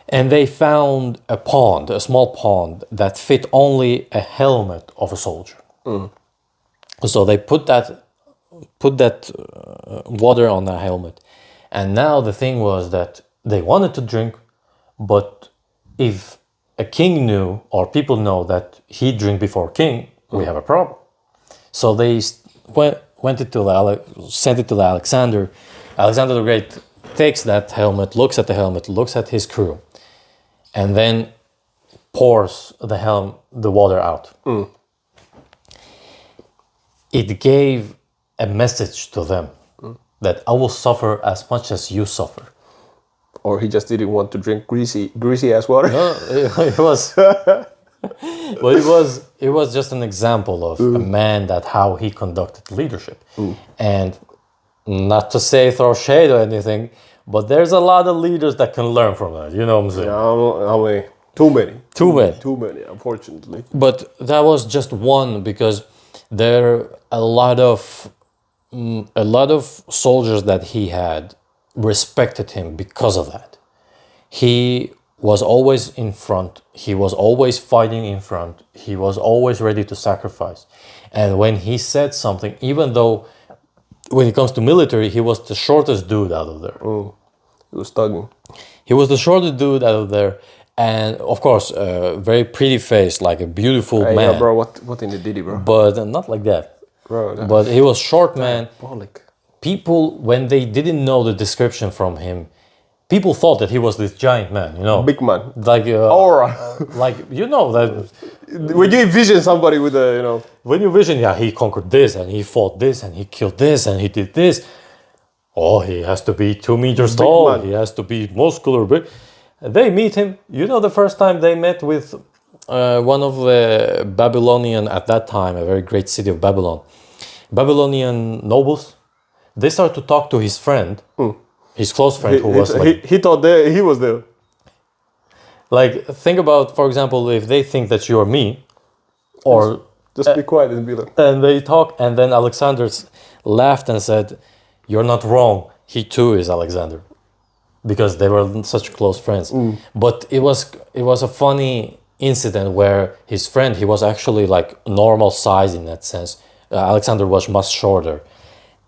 And they found a small pond that fit only a helmet of a soldier. So they put that water on the helmet. And now the thing was that they wanted to drink, but if a king knew, or people know that he drink before king, we have a problem. So they sent it to the Alexander. Alexander the Great takes that helmet, looks at the helmet, looks at his crew, and then pours the water out. It gave a message to them that I will suffer as much as you suffer. Or he just didn't want to drink greasy ass water. No, it was But it was just an example of a man that how he conducted leadership. And not to say throw shade or anything, but there's a lot of leaders that can learn from that. You know what I'm saying? Yeah, I don't know how many. Too many. Too many, unfortunately. But that was just one, because there are a lot of soldiers that he had respected him because of that. He was always in front. He was always fighting in front. He was always ready to sacrifice. And when he said something, even though when it comes to military, he was the shortest dude out of there. He was thugging. He was the shortest dude out of there. And of course, very pretty face, like a beautiful man. Yeah, bro, what in the diddy, bro? But not like that. Bro, but he was short, man. Diabolic. People, when they didn't know the description from him, people thought that he was this giant man, you know? Big man. Like, Aura. like, you know, that When you envision somebody with a, you know... when you vision, yeah, he conquered this, and he fought this, and he killed this, and he did this. Oh, he has to be 2 meters tall. man. He has to be muscular. Big. They meet him. You know, the first time they met with one of the Babylonian, at that time, a very great city of Babylon, Babylonian nobles, they start to talk to his friend, his close friend, who was like... He thought he was there. Like, think about, for example, if they think that you're me, or... Just be quiet and be like... And they talk, and then Alexander laughed and said, "You're not wrong. He too is Alexander," because they were such close friends. But it was a funny incident where his friend, he was actually like normal size in that sense. Alexander was much shorter,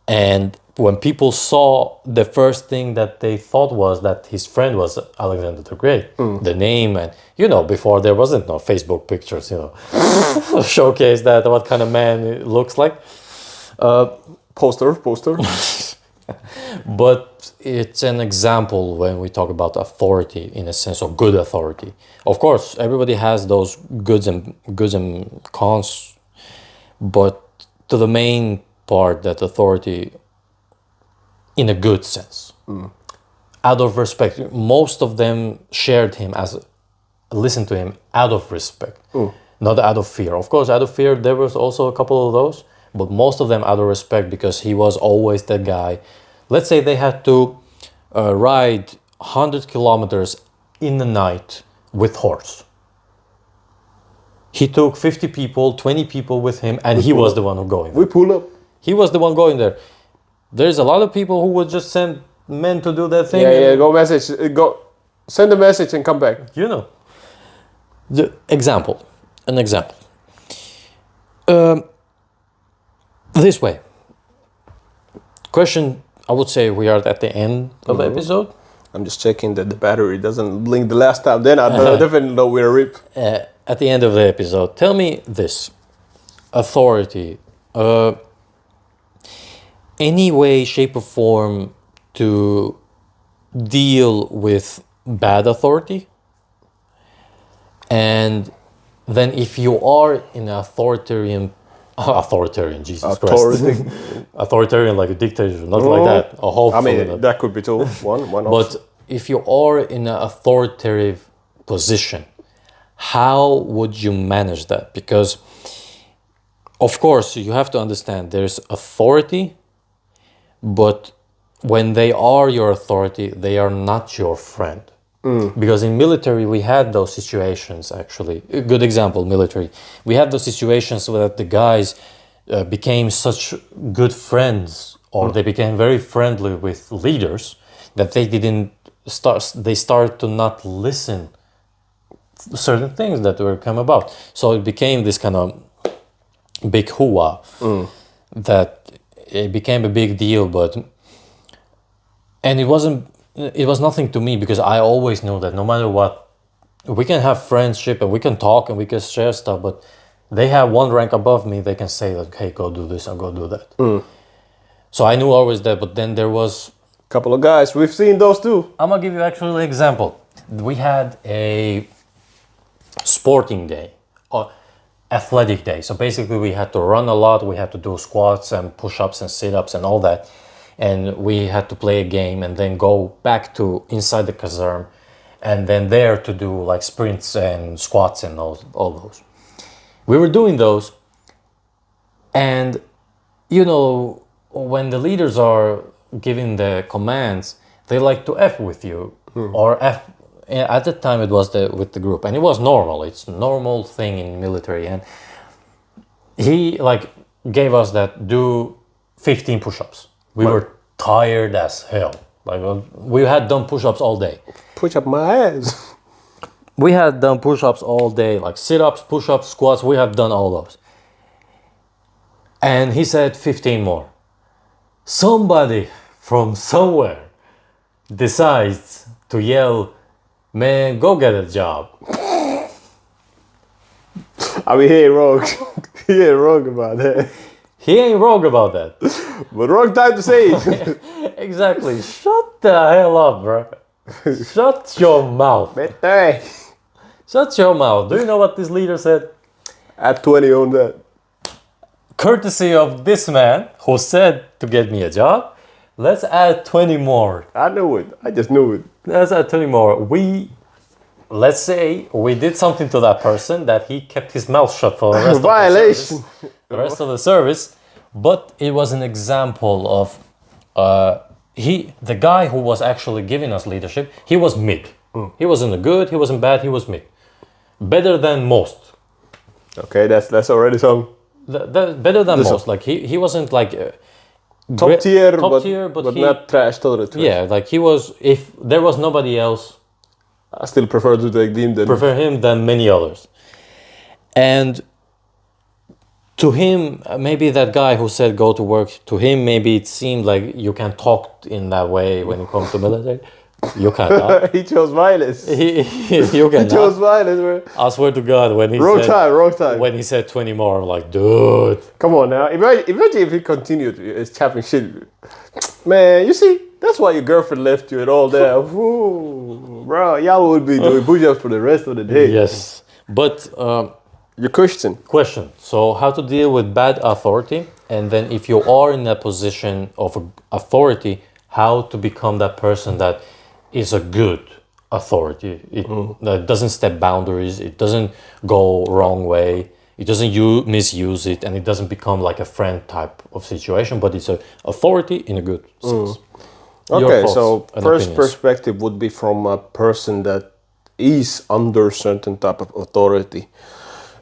and when people saw, the first thing that they thought was that his friend was Alexander the Great, the name, and you know, before there wasn't no Facebook pictures, you know, showcase that what kind of man it looks like. Poster. But it's an example when we talk about authority, in a sense of good authority. Of course, everybody has those goods and cons, but to the main part, that authority in a good sense, out of respect. Most of them shared him listened to him out of respect, not out of fear. Of course, out of fear, there was also a couple of those, but most of them out of respect, because he was always the guy. Let's say they had to ride 100 kilometers in the night with horse. He took 50 people, 20 people with him, and he was the one who going there. We pull up. He was the one going there. There's a lot of people who would just send men to do that thing. Yeah, go message. Go send a message and come back. You know. An example. This way. Question, I would say we are at the end of the episode. I'm just checking that the battery doesn't blink the last time. Then I definitely know we're rip. At the end of the episode, tell me this. Authority. Any way, shape or form to deal with bad authority? And then if you are in an authoritarian, Jesus Christ. Authoritarian like a dictator, not like that. Hopefully not. That could be too. One But if you are in an authoritative position, how would you manage that? Because, of course, you have to understand there's authority, but when they are your authority, they are not your friend. Because in military, we had those situations, actually. A good example, military. We had those situations where the guys became such good friends, or they became very friendly with leaders, that they started to not listen certain things that were come about. So it became this kind of big hoo-ah, that it became a big deal, and it was nothing to me, because I always knew that no matter what, we can have friendship and we can talk and we can share stuff, but they have one rank above me, they can say that, hey, go do this and go do that. So I knew always that, but then there was... couple of guys, we've seen those too. I'm gonna give you actually an example. We had a sporting day, or athletic day. So basically we had to run a lot, we had to do squats and push-ups and sit-ups and all that. And we had to play a game and then go back to inside the caserne and then there to do like sprints and squats and all those. We were doing those, and you know, when the leaders are giving the commands, they like to F with you, or F. At the time, it was with the group, and it was normal. It's a normal thing in military, and he like gave us that do 15 push-ups. We were tired as hell. Like we had done push-ups all day. Push up my ass. We had done push-ups all day, like sit-ups, push-ups, squats. We have done all those. And he said 15 more. Somebody from somewhere decides to yell, "Man, go get a job." I mean, he ain't wrong. He ain't wrong about that. He ain't wrong about that. But wrong time to say it. Exactly. Shut the hell up, bro. Shut your mouth. Better. Shut your mouth. Do you know what this leader said? Add 20 on that. Courtesy of this man who said to get me a job, let's add 20 more. I knew it. I just knew it. Let's add 20 more. Let's say we did something to that person that he kept his mouth shut for the rest Violation. of the service. The rest of the service. But it was an example of the guy who was actually giving us leadership, he was mid. He wasn't good, he wasn't bad, he was mid. Better than most. Okay, that's already some Better than most. Like he wasn't like top tier, but he, not trash, total trash. Yeah, like he was. If there was nobody else, I still prefer to take him than many others. And to him, maybe that guy who said go to work, to him maybe it seemed like you can talk in that way when it comes to military. You cannot. He chose violence. You cannot. He chose violence, man. I swear to God, when he wrong said time. When he said 20 more, I'm like, dude. Come on now. Imagine if he continued chapping shit. Man, you see, that's why your girlfriend left you and all that. Ooh, bro, y'all would be doing push-ups for the rest of the day. Yes. But your question. So how to deal with bad authority, and then if you are in a position of authority, how to become that person that is a good authority. That doesn't step boundaries, it doesn't go wrong way, it doesn't misuse it, and it doesn't become like a friend type of situation, but it's an authority in a good sense. Okay, so first perspective would be from a person that is under certain type of authority.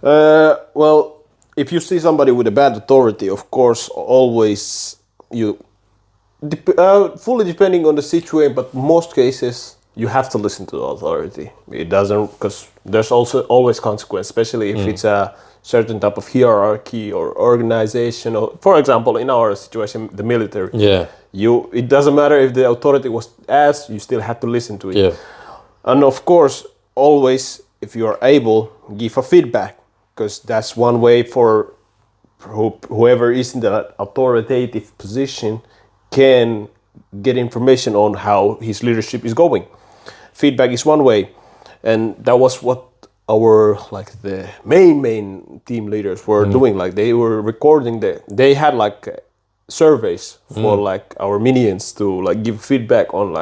Well, if you see somebody with a bad authority, of course, always fully depending on the situation, but most cases you have to listen to the authority. It doesn't, because there's also always consequence, especially if it's a certain type of hierarchy or organization, or for example, in our situation, the military. Yeah. It doesn't matter if the authority was asked, you still have to listen to it. Yeah. And of course, always, if you are able, give a feedback, because that's one way for whoever is in that authoritative position can get information on how his leadership is going. Feedback is one way, and that was what our the main team leaders were doing. Like they were recording they had surveys for our minions to give feedback on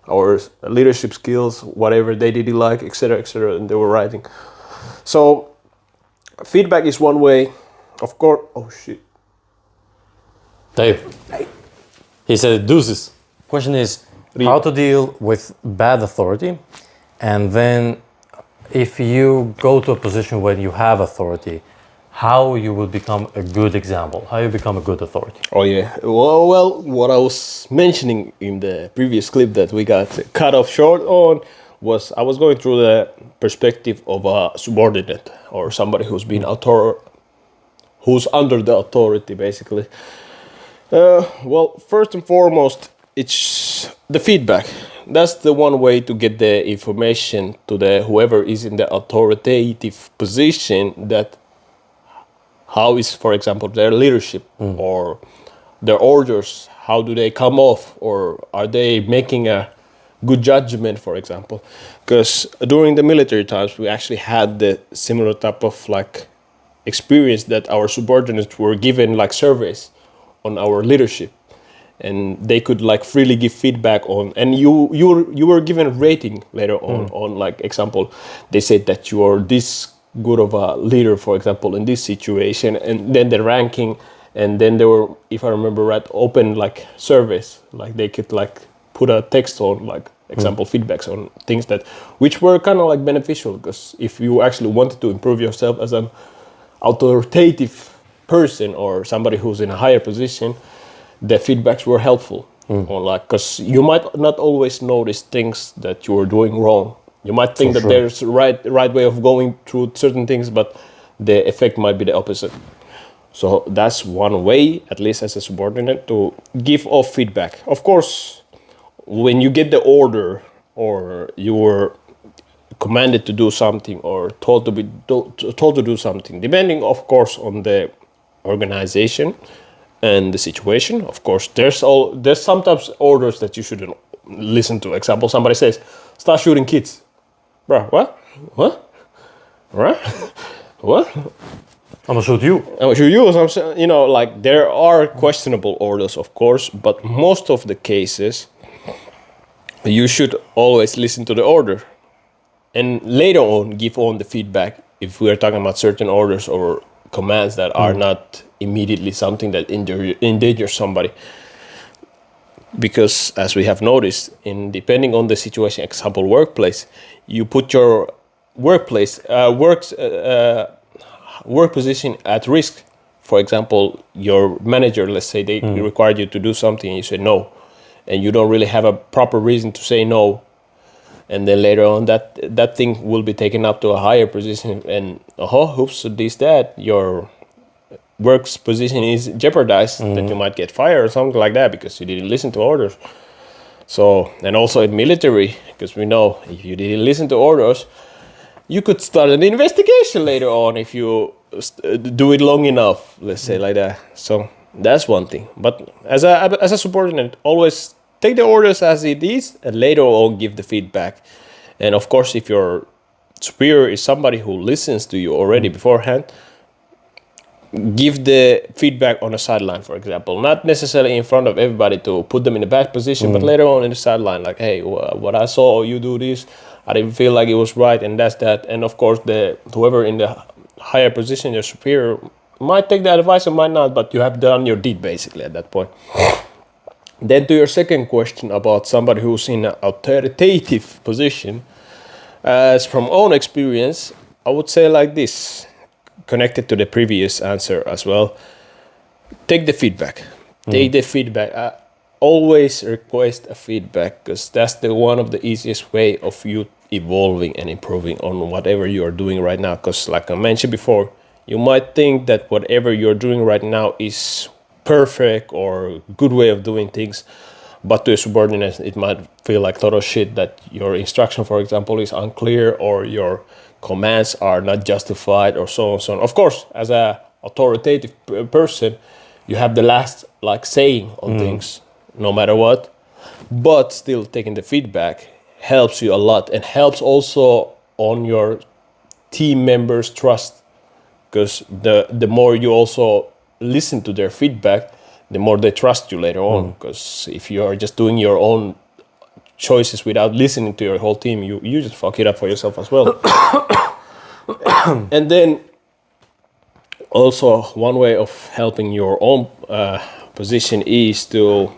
our leadership skills, whatever they didn't like, etc., and they were writing. So feedback is one way, of course. Oh shit, Dave. He said deuces. Question is how to deal with bad authority, and then if you go to a position where you have authority, how you will become a good example, how you become a good authority. Oh yeah, well, what I was mentioning in the previous clip that we got cut off short on was I was going through the perspective of a subordinate or somebody who's been who's under the authority basically. Well, first and foremost, it's the feedback. That's the one way to get the information to whoever is in the authoritative position, that how is, for example, their leadership or their orders, how do they come off, or are they making a good judgment, for example. Because during the military times, we actually had the similar type of experience that our subordinates were given surveys on our leadership, and they could like freely give feedback on, and you were given a rating later on like example, they said that you are this good of a leader, for example, in this situation, and then the ranking, and then there were, if I remember right, open like surveys, like they could like put a text on like example feedbacks on things that which were kind of like beneficial, because if you actually wanted to improve yourself as an authoritative person or somebody who's in a higher position, the feedbacks were helpful. Or like, because you might not always notice things that you are doing wrong. You might think that there's a right way of going through certain things, but the effect might be the opposite. So that's one way, at least as a subordinate, to give off feedback. Of course, when you get the order or you were commanded to do something or told to do something, depending, of course, on the organization and the situation. Of course, there's sometimes orders that you shouldn't listen to. Example, somebody says, "Start shooting kids." Bro, what? Right? What? I'm gonna shoot you. I'm gonna shoot you. You know, like there are questionable orders, of course, but most of the cases, you should always listen to the order, and later on give on the feedback if we are talking about certain orders or commands that are not immediately something that endanger somebody. Because as we have noticed, in depending on the situation, example workplace, you put your workplace work position at risk. For example, your manager, let's say they required you to do something and you say no, and you don't really have a proper reason to say no, and then later on that thing will be taken up to a higher position, and your work's position is jeopardized, that you might get fired or something like that because you didn't listen to orders. So, and also in military, because we know if you didn't listen to orders, you could start an investigation later on if you do it long enough, let's say like that. So that's one thing. But as a subordinate, always take the orders as it is and later on give the feedback. And of course, if your superior is somebody who listens to you already beforehand, give the feedback on a sideline, for example, not necessarily in front of everybody to put them in a bad position, but later on in the sideline, like, hey, what I saw you do this, I didn't feel like it was right, and that's that. And of course, whoever in the higher position, your superior, might take the advice or might not, but you have done your deed basically at that point. Then to your second question about somebody who's in an authoritative position, as from own experience, I would say like this, connected to the previous answer as well. Take the feedback. Take the feedback. Always request a feedback, because that's one of the easiest way of you evolving and improving on whatever you are doing right now. Because like I mentioned before, you might think that whatever you're doing right now is perfect or good way of doing things, but to a subordinate it might feel like total shit, that your instruction, for example, is unclear or your commands are not justified or so on, so on. Of course, as a authoritative person, you have the last like saying on things, no matter what. But still, taking the feedback helps you a lot, and helps also on your team members' trust, because the more you also listen to their feedback, the more they trust you later on. Because if you are just doing your own choices without listening to your whole team, you just fuck it up for yourself as well. And then also one way of helping your own position is to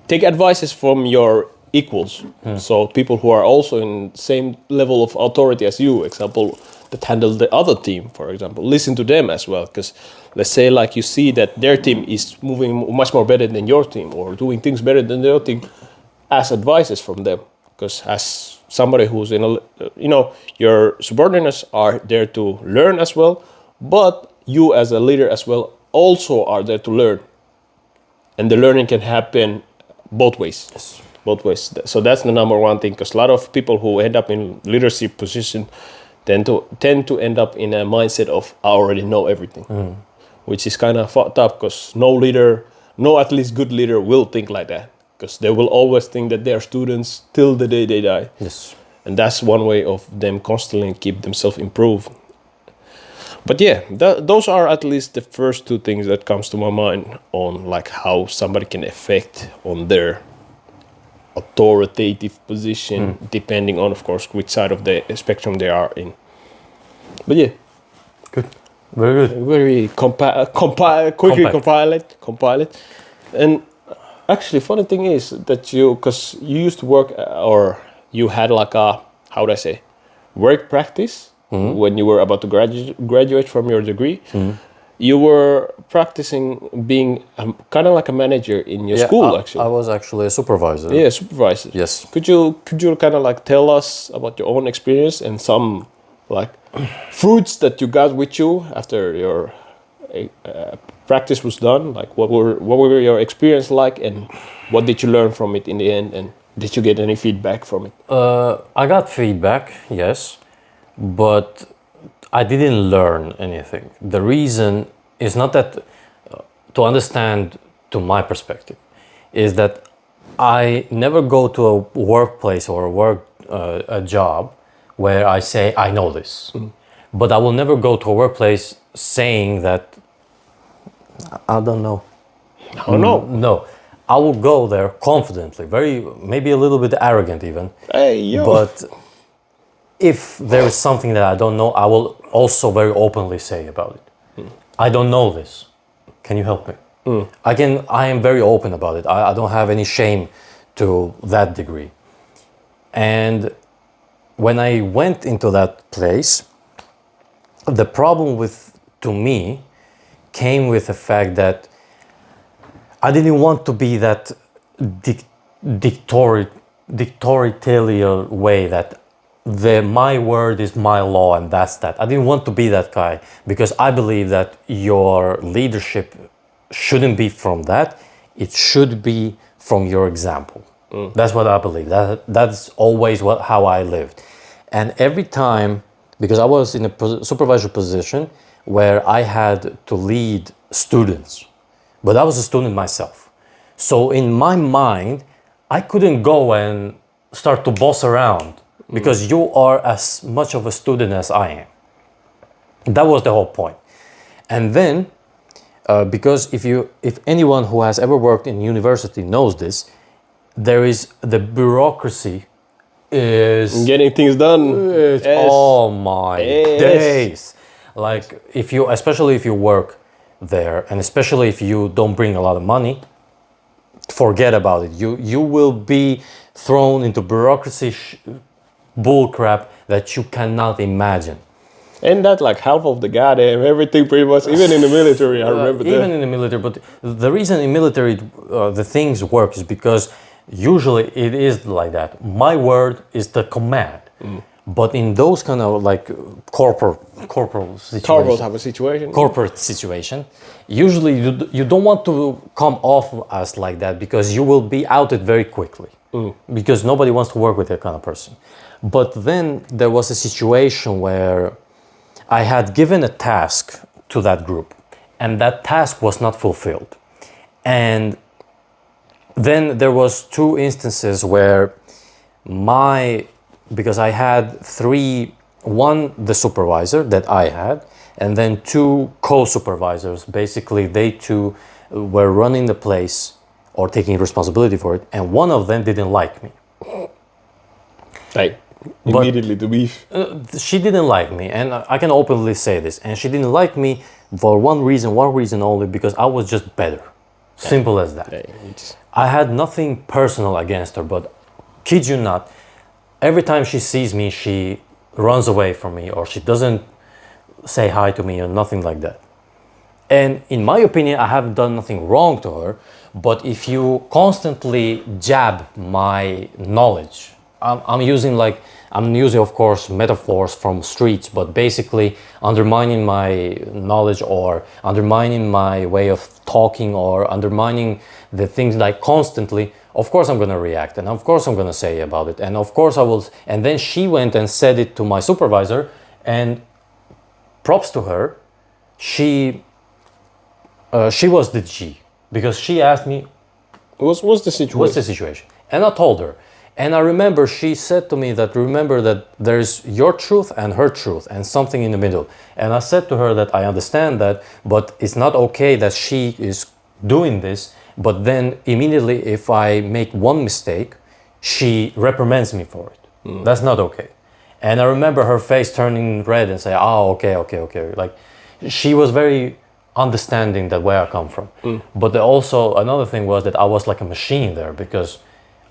take advices from your equals. So people who are also in same level of authority as you, example, that handle the other team, for example, listen to them as well. Because let's say like you see that their team is moving much more better than your team or doing things better than your team, ask advices from them. Because as somebody who's in a, your subordinates are there to learn as well, but you as a leader as well also are there to learn. And the learning can happen both ways. Yes. Both ways. So that's the number one thing, because a lot of people who end up in leadership position tend to end up in a mindset of I already know everything, which is kind of fucked up, because no at least good leader will think like that, because they will always think that they are students till the day they die. Yes. And that's one way of them constantly keep themselves improved. But yeah, those are at least the first two things that comes to my mind on like how somebody can affect on their authoritative position, depending on, of course, which side of the spectrum they are in. But yeah, Good. Very good. very quickly compile it. And actually, funny thing is that because you used to work or you had like a, how would I say, work practice when you were about to graduate from your degree. You were practicing being kind of like a manager in your school, actually. I was actually a supervisor. Yeah, supervisor. Yes. Could you kind of like tell us about your own experience and some like fruits that you got with you after your practice was done? Like what were your experience like, and what did you learn from it in the end, and did you get any feedback from it? I got feedback, yes, but I didn't learn anything. The reason is not that, to understand to my perspective, is that I never go to a workplace or a job where I say, I know this. But I will never go to a workplace saying that, I don't know. Oh, no. No. I will go there confidently, maybe a little bit arrogant even. Hey, yo. But if there is something that I don't know, I will also very openly say about it. I don't know this. Can you help me? I am very open about it. I don't have any shame to that degree. And when I went into that place, the problem to me came with the fact that I didn't want to be that dictatorial way that my word is my law and that's that. I didn't want to be that guy, because I believe that your leadership shouldn't be from that. It should be from your example. That's what I believe. That's always how I lived. And every time, because I was in a supervisory position where I had to lead students, but I was a student myself. So in my mind, I couldn't go and start to boss around, because you are as much of a student as I am. That was the whole point. And then, because if anyone who has ever worked in university knows this, there is the bureaucracy is getting things done. Yes. Oh my days! Like especially if you work there, and especially if you don't bring a lot of money, forget about it. You will be thrown into bureaucracy bullcrap that you cannot imagine. And that like half of the goddamn everything pretty much, even in the military, I remember that. Even in the military, but the reason in military the things work is because usually it is like that. My word is the command. But in those kind of like corporate situation, usually you don't want to come off as like that, because you will be outed very quickly. Because nobody wants to work with that kind of person. But then there was a situation where I had given a task to that group, and that task was not fulfilled. And then there was 2 instances where because I had 3, one the supervisor that I had, and then 2 co-supervisors. Basically, they 2 were running the place or taking responsibility for it, and one of them didn't like me. Immediately the beef. She didn't like me, and I can openly say this. And she didn't like me for one reason only, because I was just better. Simple as that. I had nothing personal against her, but kid you not, every time she sees me, she runs away from me, or she doesn't say hi to me or nothing like that. And in my opinion, I haven't done nothing wrong to her, but if you constantly jab my knowledge, I'm using of course metaphors from streets, but basically undermining my knowledge or undermining my way of talking or undermining the things like constantly, of course I'm going to react, and of course I'm going to say about it, and of course I will. And then she went and said it to my supervisor, and props to her, she was the G, because she asked me, What's the situation? What's the situation? And I told her. And I remember she said to me that, remember that there's your truth and her truth and something in the middle. And I said to her that I understand that, but it's not okay that she is doing this. But then immediately if I make one mistake, she reprimands me for it. That's not okay. And I remember her face turning red and say, oh, okay. Like, she was very understanding that where I come from. But also another thing was that I was like a machine there, because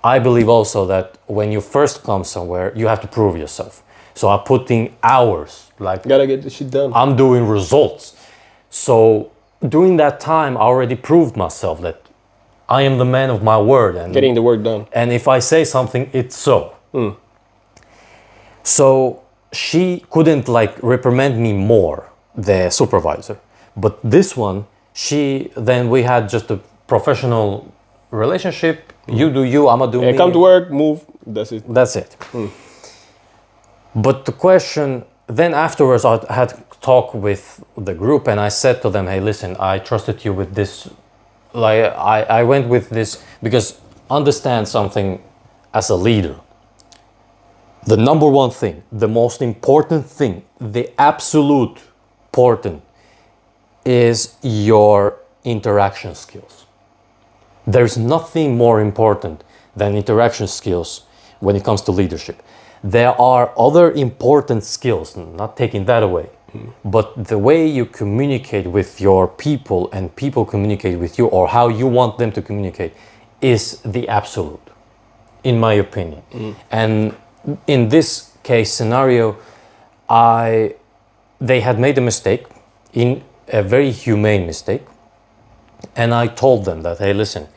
I believe also that when you first come somewhere, you have to prove yourself. So I put in hours, like, Gotta get the shit done. I'm doing results. So during that time, I already proved myself that I am the man of my word. And Getting the work done. And if I say something, it's so. So she couldn't like reprimand me more, the supervisor. But this one, then we had just a professional relationship. You do you, I'ma do me. Come to work, move, that's it. That's it. But the question, then afterwards I had to talk with the group and I said to them, hey, listen, I trusted you with this. Like I went with this because understand something as a leader. The number one thing, the most important thing, the absolute important is your interaction skills. There's nothing more important than interaction skills when it comes to leadership. There are other important skills, not taking that away, but the way you communicate with your people and people communicate with you, or how you want them to communicate, is the absolute, in my opinion. And in this case scenario, they had made a mistake, in a very humane mistake, and I told them that, hey, listen,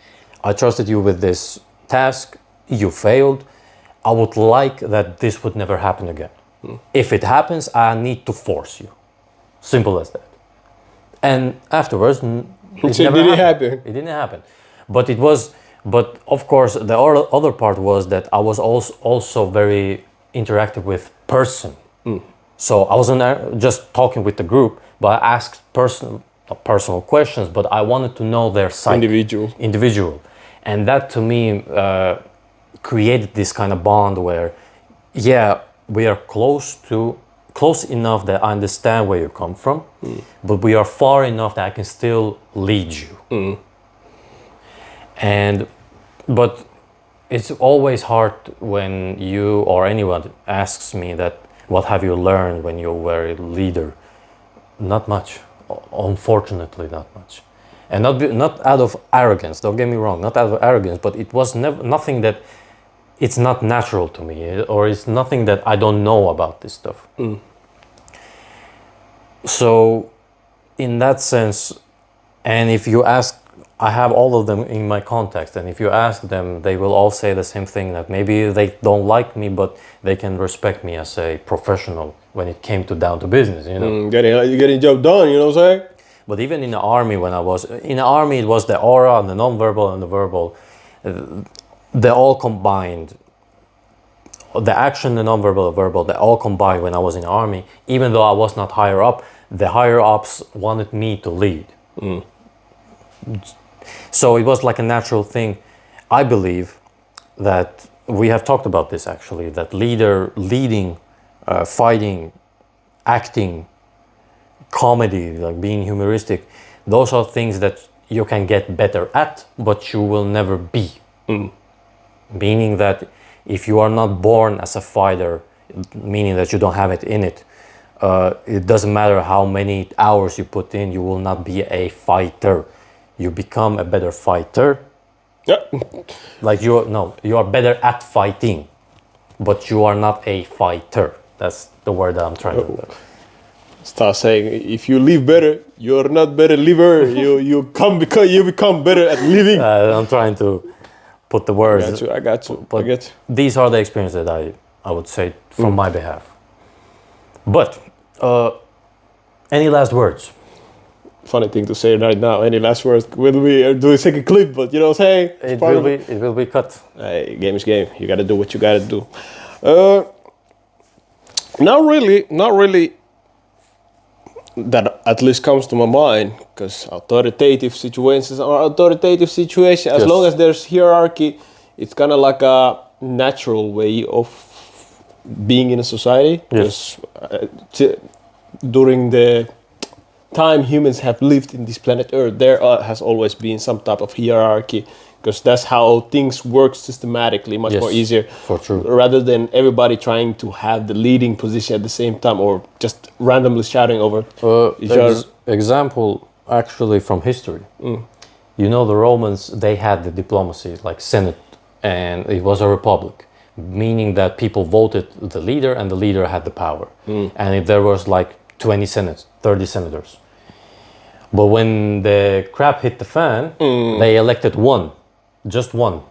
I trusted you with this task, you failed, I would like that this would never happen again. If it happens, I need to force you. Simple as that. And afterwards, it didn't happen. It didn't happen. But of course, the other part was that I was also very interactive with person. So I wasn't just talking with the group, but I asked personal questions, but I wanted to know their psyche. Individual. And that to me created this kind of bond where, yeah, we are close enough that I understand where you come from, but we are far enough that I can still lead you. But it's always hard when you or anyone asks me that, what have you learned when you were a leader? Not much, unfortunately, not much. And not out of arrogance, don't get me wrong, not out of arrogance, but it was nothing that, it's not natural to me, or it's nothing that I don't know about this stuff. So in that sense, and if you ask, I have all of them in my contacts, and if you ask them, they will all say the same thing, that maybe they don't like me, but they can respect me as a professional when it came down to business, you know. Getting job done, you know what I'm saying? But even in the army, when I was in the army, it was the aura and the non-verbal and the verbal. They all combined. The action, the non-verbal, the verbal, they all combined when I was in the army. Even though I was not higher up, the higher ups wanted me to lead. So it was like a natural thing. I believe that we have talked about this actually, that leading, fighting, acting, comedy, like being humoristic, those are things that you can get better at, but you will never be. Meaning that if you are not born as a fighter, meaning that you don't have it in it, it doesn't matter how many hours you put in, you will not be a fighter. You become a better fighter. Yeah. Like you are better at fighting, but you are not a fighter. That's the word that I'm trying to start saying. If you live better, you're not better liver. you become better at living. I'm trying to put the words. I got you. But these are the experiences that I would say from my behalf. But any last words? Funny thing to say right now. Any last words? We'll be doing a second clip, but you know what I'm saying? It will be cut. Hey, game is game. You gotta do what you gotta do. Not really. That at least comes to my mind, because authoritative situations are authoritative situations. As long as there's hierarchy, it's kind of like natural way of being in a society. Yes. Because during the time humans have lived in this planet Earth, there has always been some type of hierarchy, because that's how things work systematically, much more easier. For true. Rather than everybody trying to have the leading position at the same time, or just randomly shouting over each other. Example, actually, from history. You know, the Romans, they had the diplomacy, like Senate, and it was a republic, meaning that people voted the leader and the leader had the power. And if there was like 20 senates, 30 senators. But when the crap hit the fan, they elected one, just one,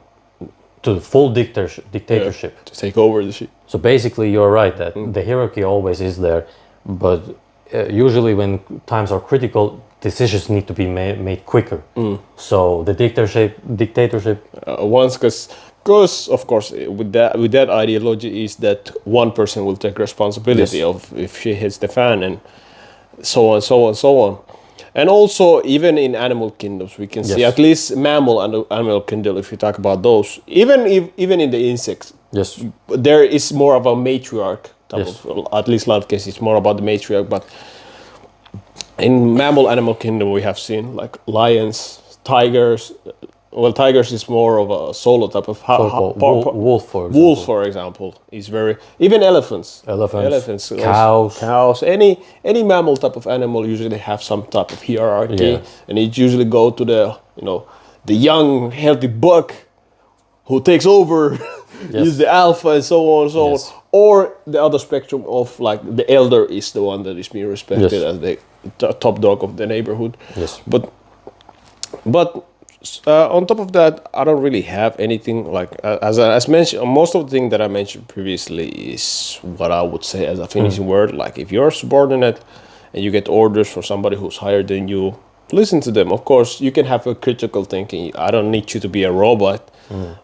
to the full dictatorship. To take over the shit. So basically, you're right that the hierarchy always is there, but usually when times are critical, decisions need to be made quicker. So the dictatorship. Once, because of course with that ideology is that one person will take responsibility of if she hits the fan, and so on, so on, so on. And also, even in animal kingdoms, we can see, at least mammal and animal kingdom, if you talk about those, even in the insects, there is more of a matriarch type of, at least a lot of cases, it's more about the matriarch. But in mammal animal kingdom, we have seen like lions, tigers. Well, tigers is more of a solo type of wolf, for example. Wolf, for example, is very, even elephants, cows. Any mammal type of animal usually have some type of hierarchy, and it usually go to the young healthy buck who takes over, is the alpha, and so on and so on. Or the other spectrum of like the elder is the one that is being respected as the top dog of the neighborhood. But on top of that, I don't really have anything like as mentioned. Most of the things that I mentioned previously is what I would say as a finishing word. Like if you're subordinate and you get orders from somebody who's higher than you, listen to them. Of course, you can have a critical thinking. I don't need you to be a robot,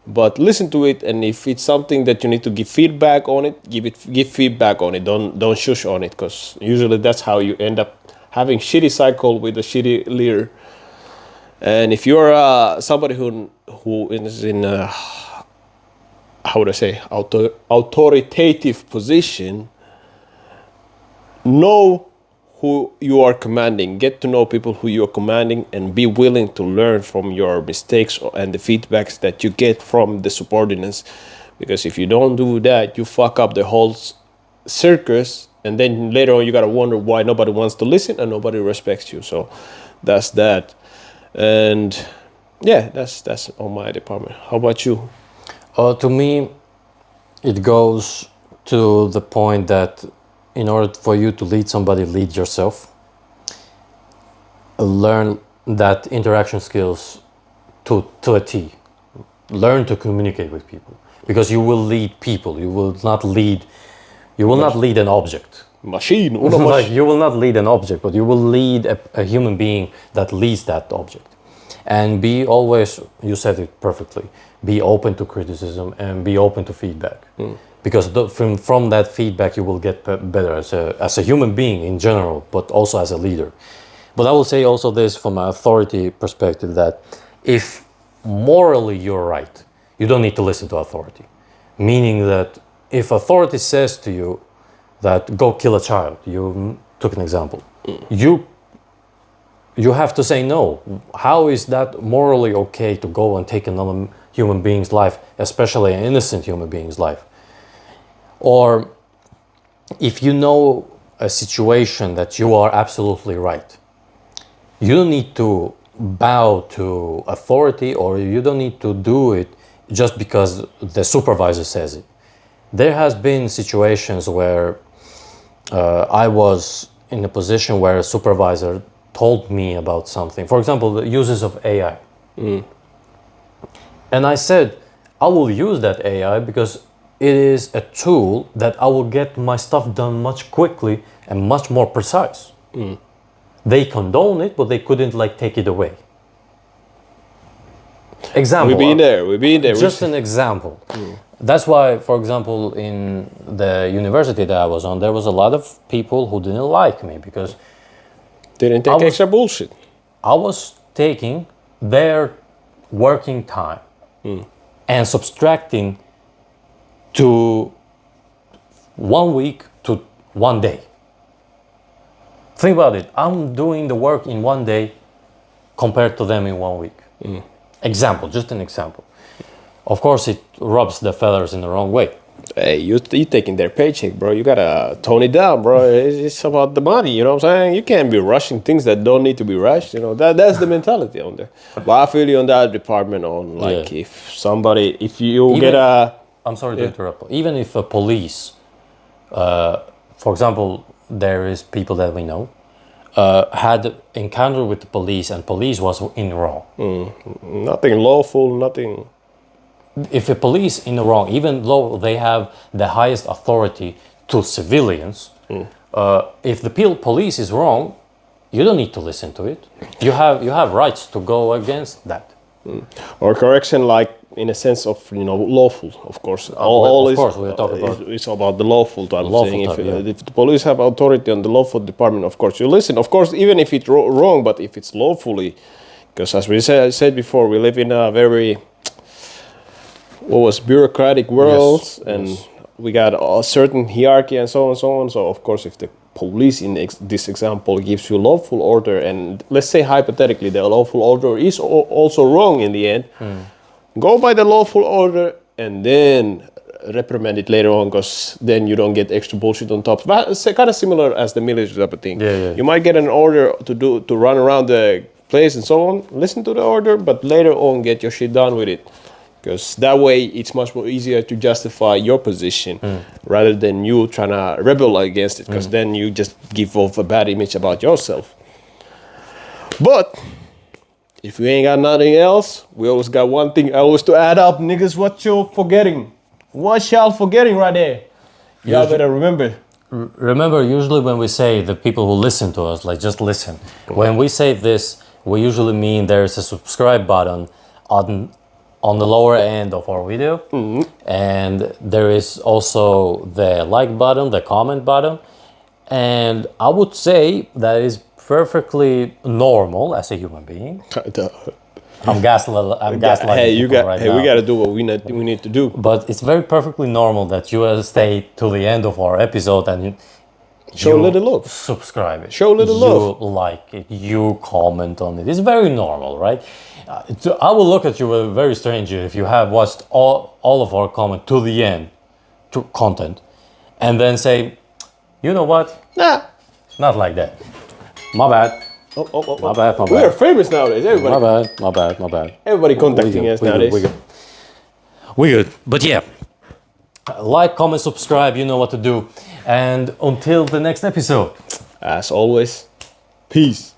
but listen to it. And if it's something that you need to give feedback on it, give feedback on it. Don't shush on it, because usually that's how you end up having shitty cycle with a shitty leader. And if you're somebody who is in how would I say, authoritative position, know who you are commanding, get to know people who you are commanding, and be willing to learn from your mistakes and the feedbacks that you get from the subordinates. Because if you don't do that, you fuck up the whole circus, and then later on you gotta wonder why nobody wants to listen and nobody respects you. So that's that. And yeah, that's on my department. How about you? To me, it goes to the point that in order for you to lead somebody, lead yourself. Learn that interaction skills to a T. Learn to communicate with people, because you will lead people. You will not lead an object. Machine. Like, you will not lead an object, but you will lead a human being that leads that object. And be always, you said it perfectly, be open to criticism and be open to feedback. Because from that feedback you will get better as a human being in general, but also as a leader. But I will say also this from an authority perspective, that if morally you're right, you don't need to listen to authority. Meaning that if authority says to you that go kill a child, you took an example, you have to say no. How is that morally okay to go and take another human being's life, especially an innocent human being's life? Or if you know a situation that you are absolutely right, you don't need to bow to authority, or you don't need to do it just because the supervisor says it. There has been situations where I was in a position where a supervisor told me about something. For example, the uses of AI. And I said, I will use that AI because it is a tool that I will get my stuff done much quickly and much more precise. They condone it, but they couldn't take it away. Example. We've been there. Just an example. That's why, for example, in the university that I was on, there was a lot of people who didn't like me because didn't take extra bullshit. I was taking their working time and subtracting to 1 week to 1 day. Think about it. I'm doing the work in 1 day compared to them in 1 week. Example, just an example. Of course, it rubs the fellas in the wrong way. Hey, you taking their paycheck, bro. You gotta tone it down, bro. It's about the money, you know what I'm saying? You can't be rushing things that don't need to be rushed, you know. That's the mentality on there. But I feel you on that department on, like, if you get a... I'm sorry to interrupt. Even if a police, for example, there is people that we know, had encounter with the police and police was in wrong. Nothing lawful, nothing... If a police in the wrong, even though they have the highest authority to civilians, if the police is wrong, you don't need to listen to it. You have rights to go against that. Or correction, like in a sense of lawful, of course. Of course, we're talking about. It's about the lawful type. If the police have authority on the lawful department, of course you listen. Of course, even if it's wrong, but if it's lawfully, because as we said before, we live in a very bureaucratic world, and we got a certain hierarchy and so on and so on. So of course, if the police in this example gives you lawful order, and let's say hypothetically the lawful order is also wrong in the end, go by the lawful order and then reprimand it later on, because then you don't get extra bullshit on top. But it's kind of similar as the military type of thing. You might get an order to run around the place and so on. Listen to the order, but later on get your shit done with it. Because that way it's much more easier to justify your position rather than you trying to rebel against it, because then you just give off a bad image about yourself. But if we ain't got nothing else, we always got one thing always to add up, niggas. What you forgetting? What y'all forgetting right there? Y'all better remember. Remember, usually when we say the people who listen to us, like just listen. When we say this, we usually mean there's a subscribe button on the lower end of our video, and there is also the like button, the comment button, and I would say that is perfectly normal as a human being. I'm gaslighting. Hey, now. We gotta do what we need to do. But it's very perfectly normal that you stay to the end of our episode and show a little love, subscribe it, show a little love, you like it, you comment on it. It's very normal, right? I will look at you very strangely if you have watched all of our comment to the end, to content, and then say, you know what? Nah, not like that. My bad. My bad. We are famous nowadays. Everybody. My bad. Everybody contacting us nowadays. We good. But yeah, like, comment, subscribe. You know what to do. And until the next episode. As always, peace.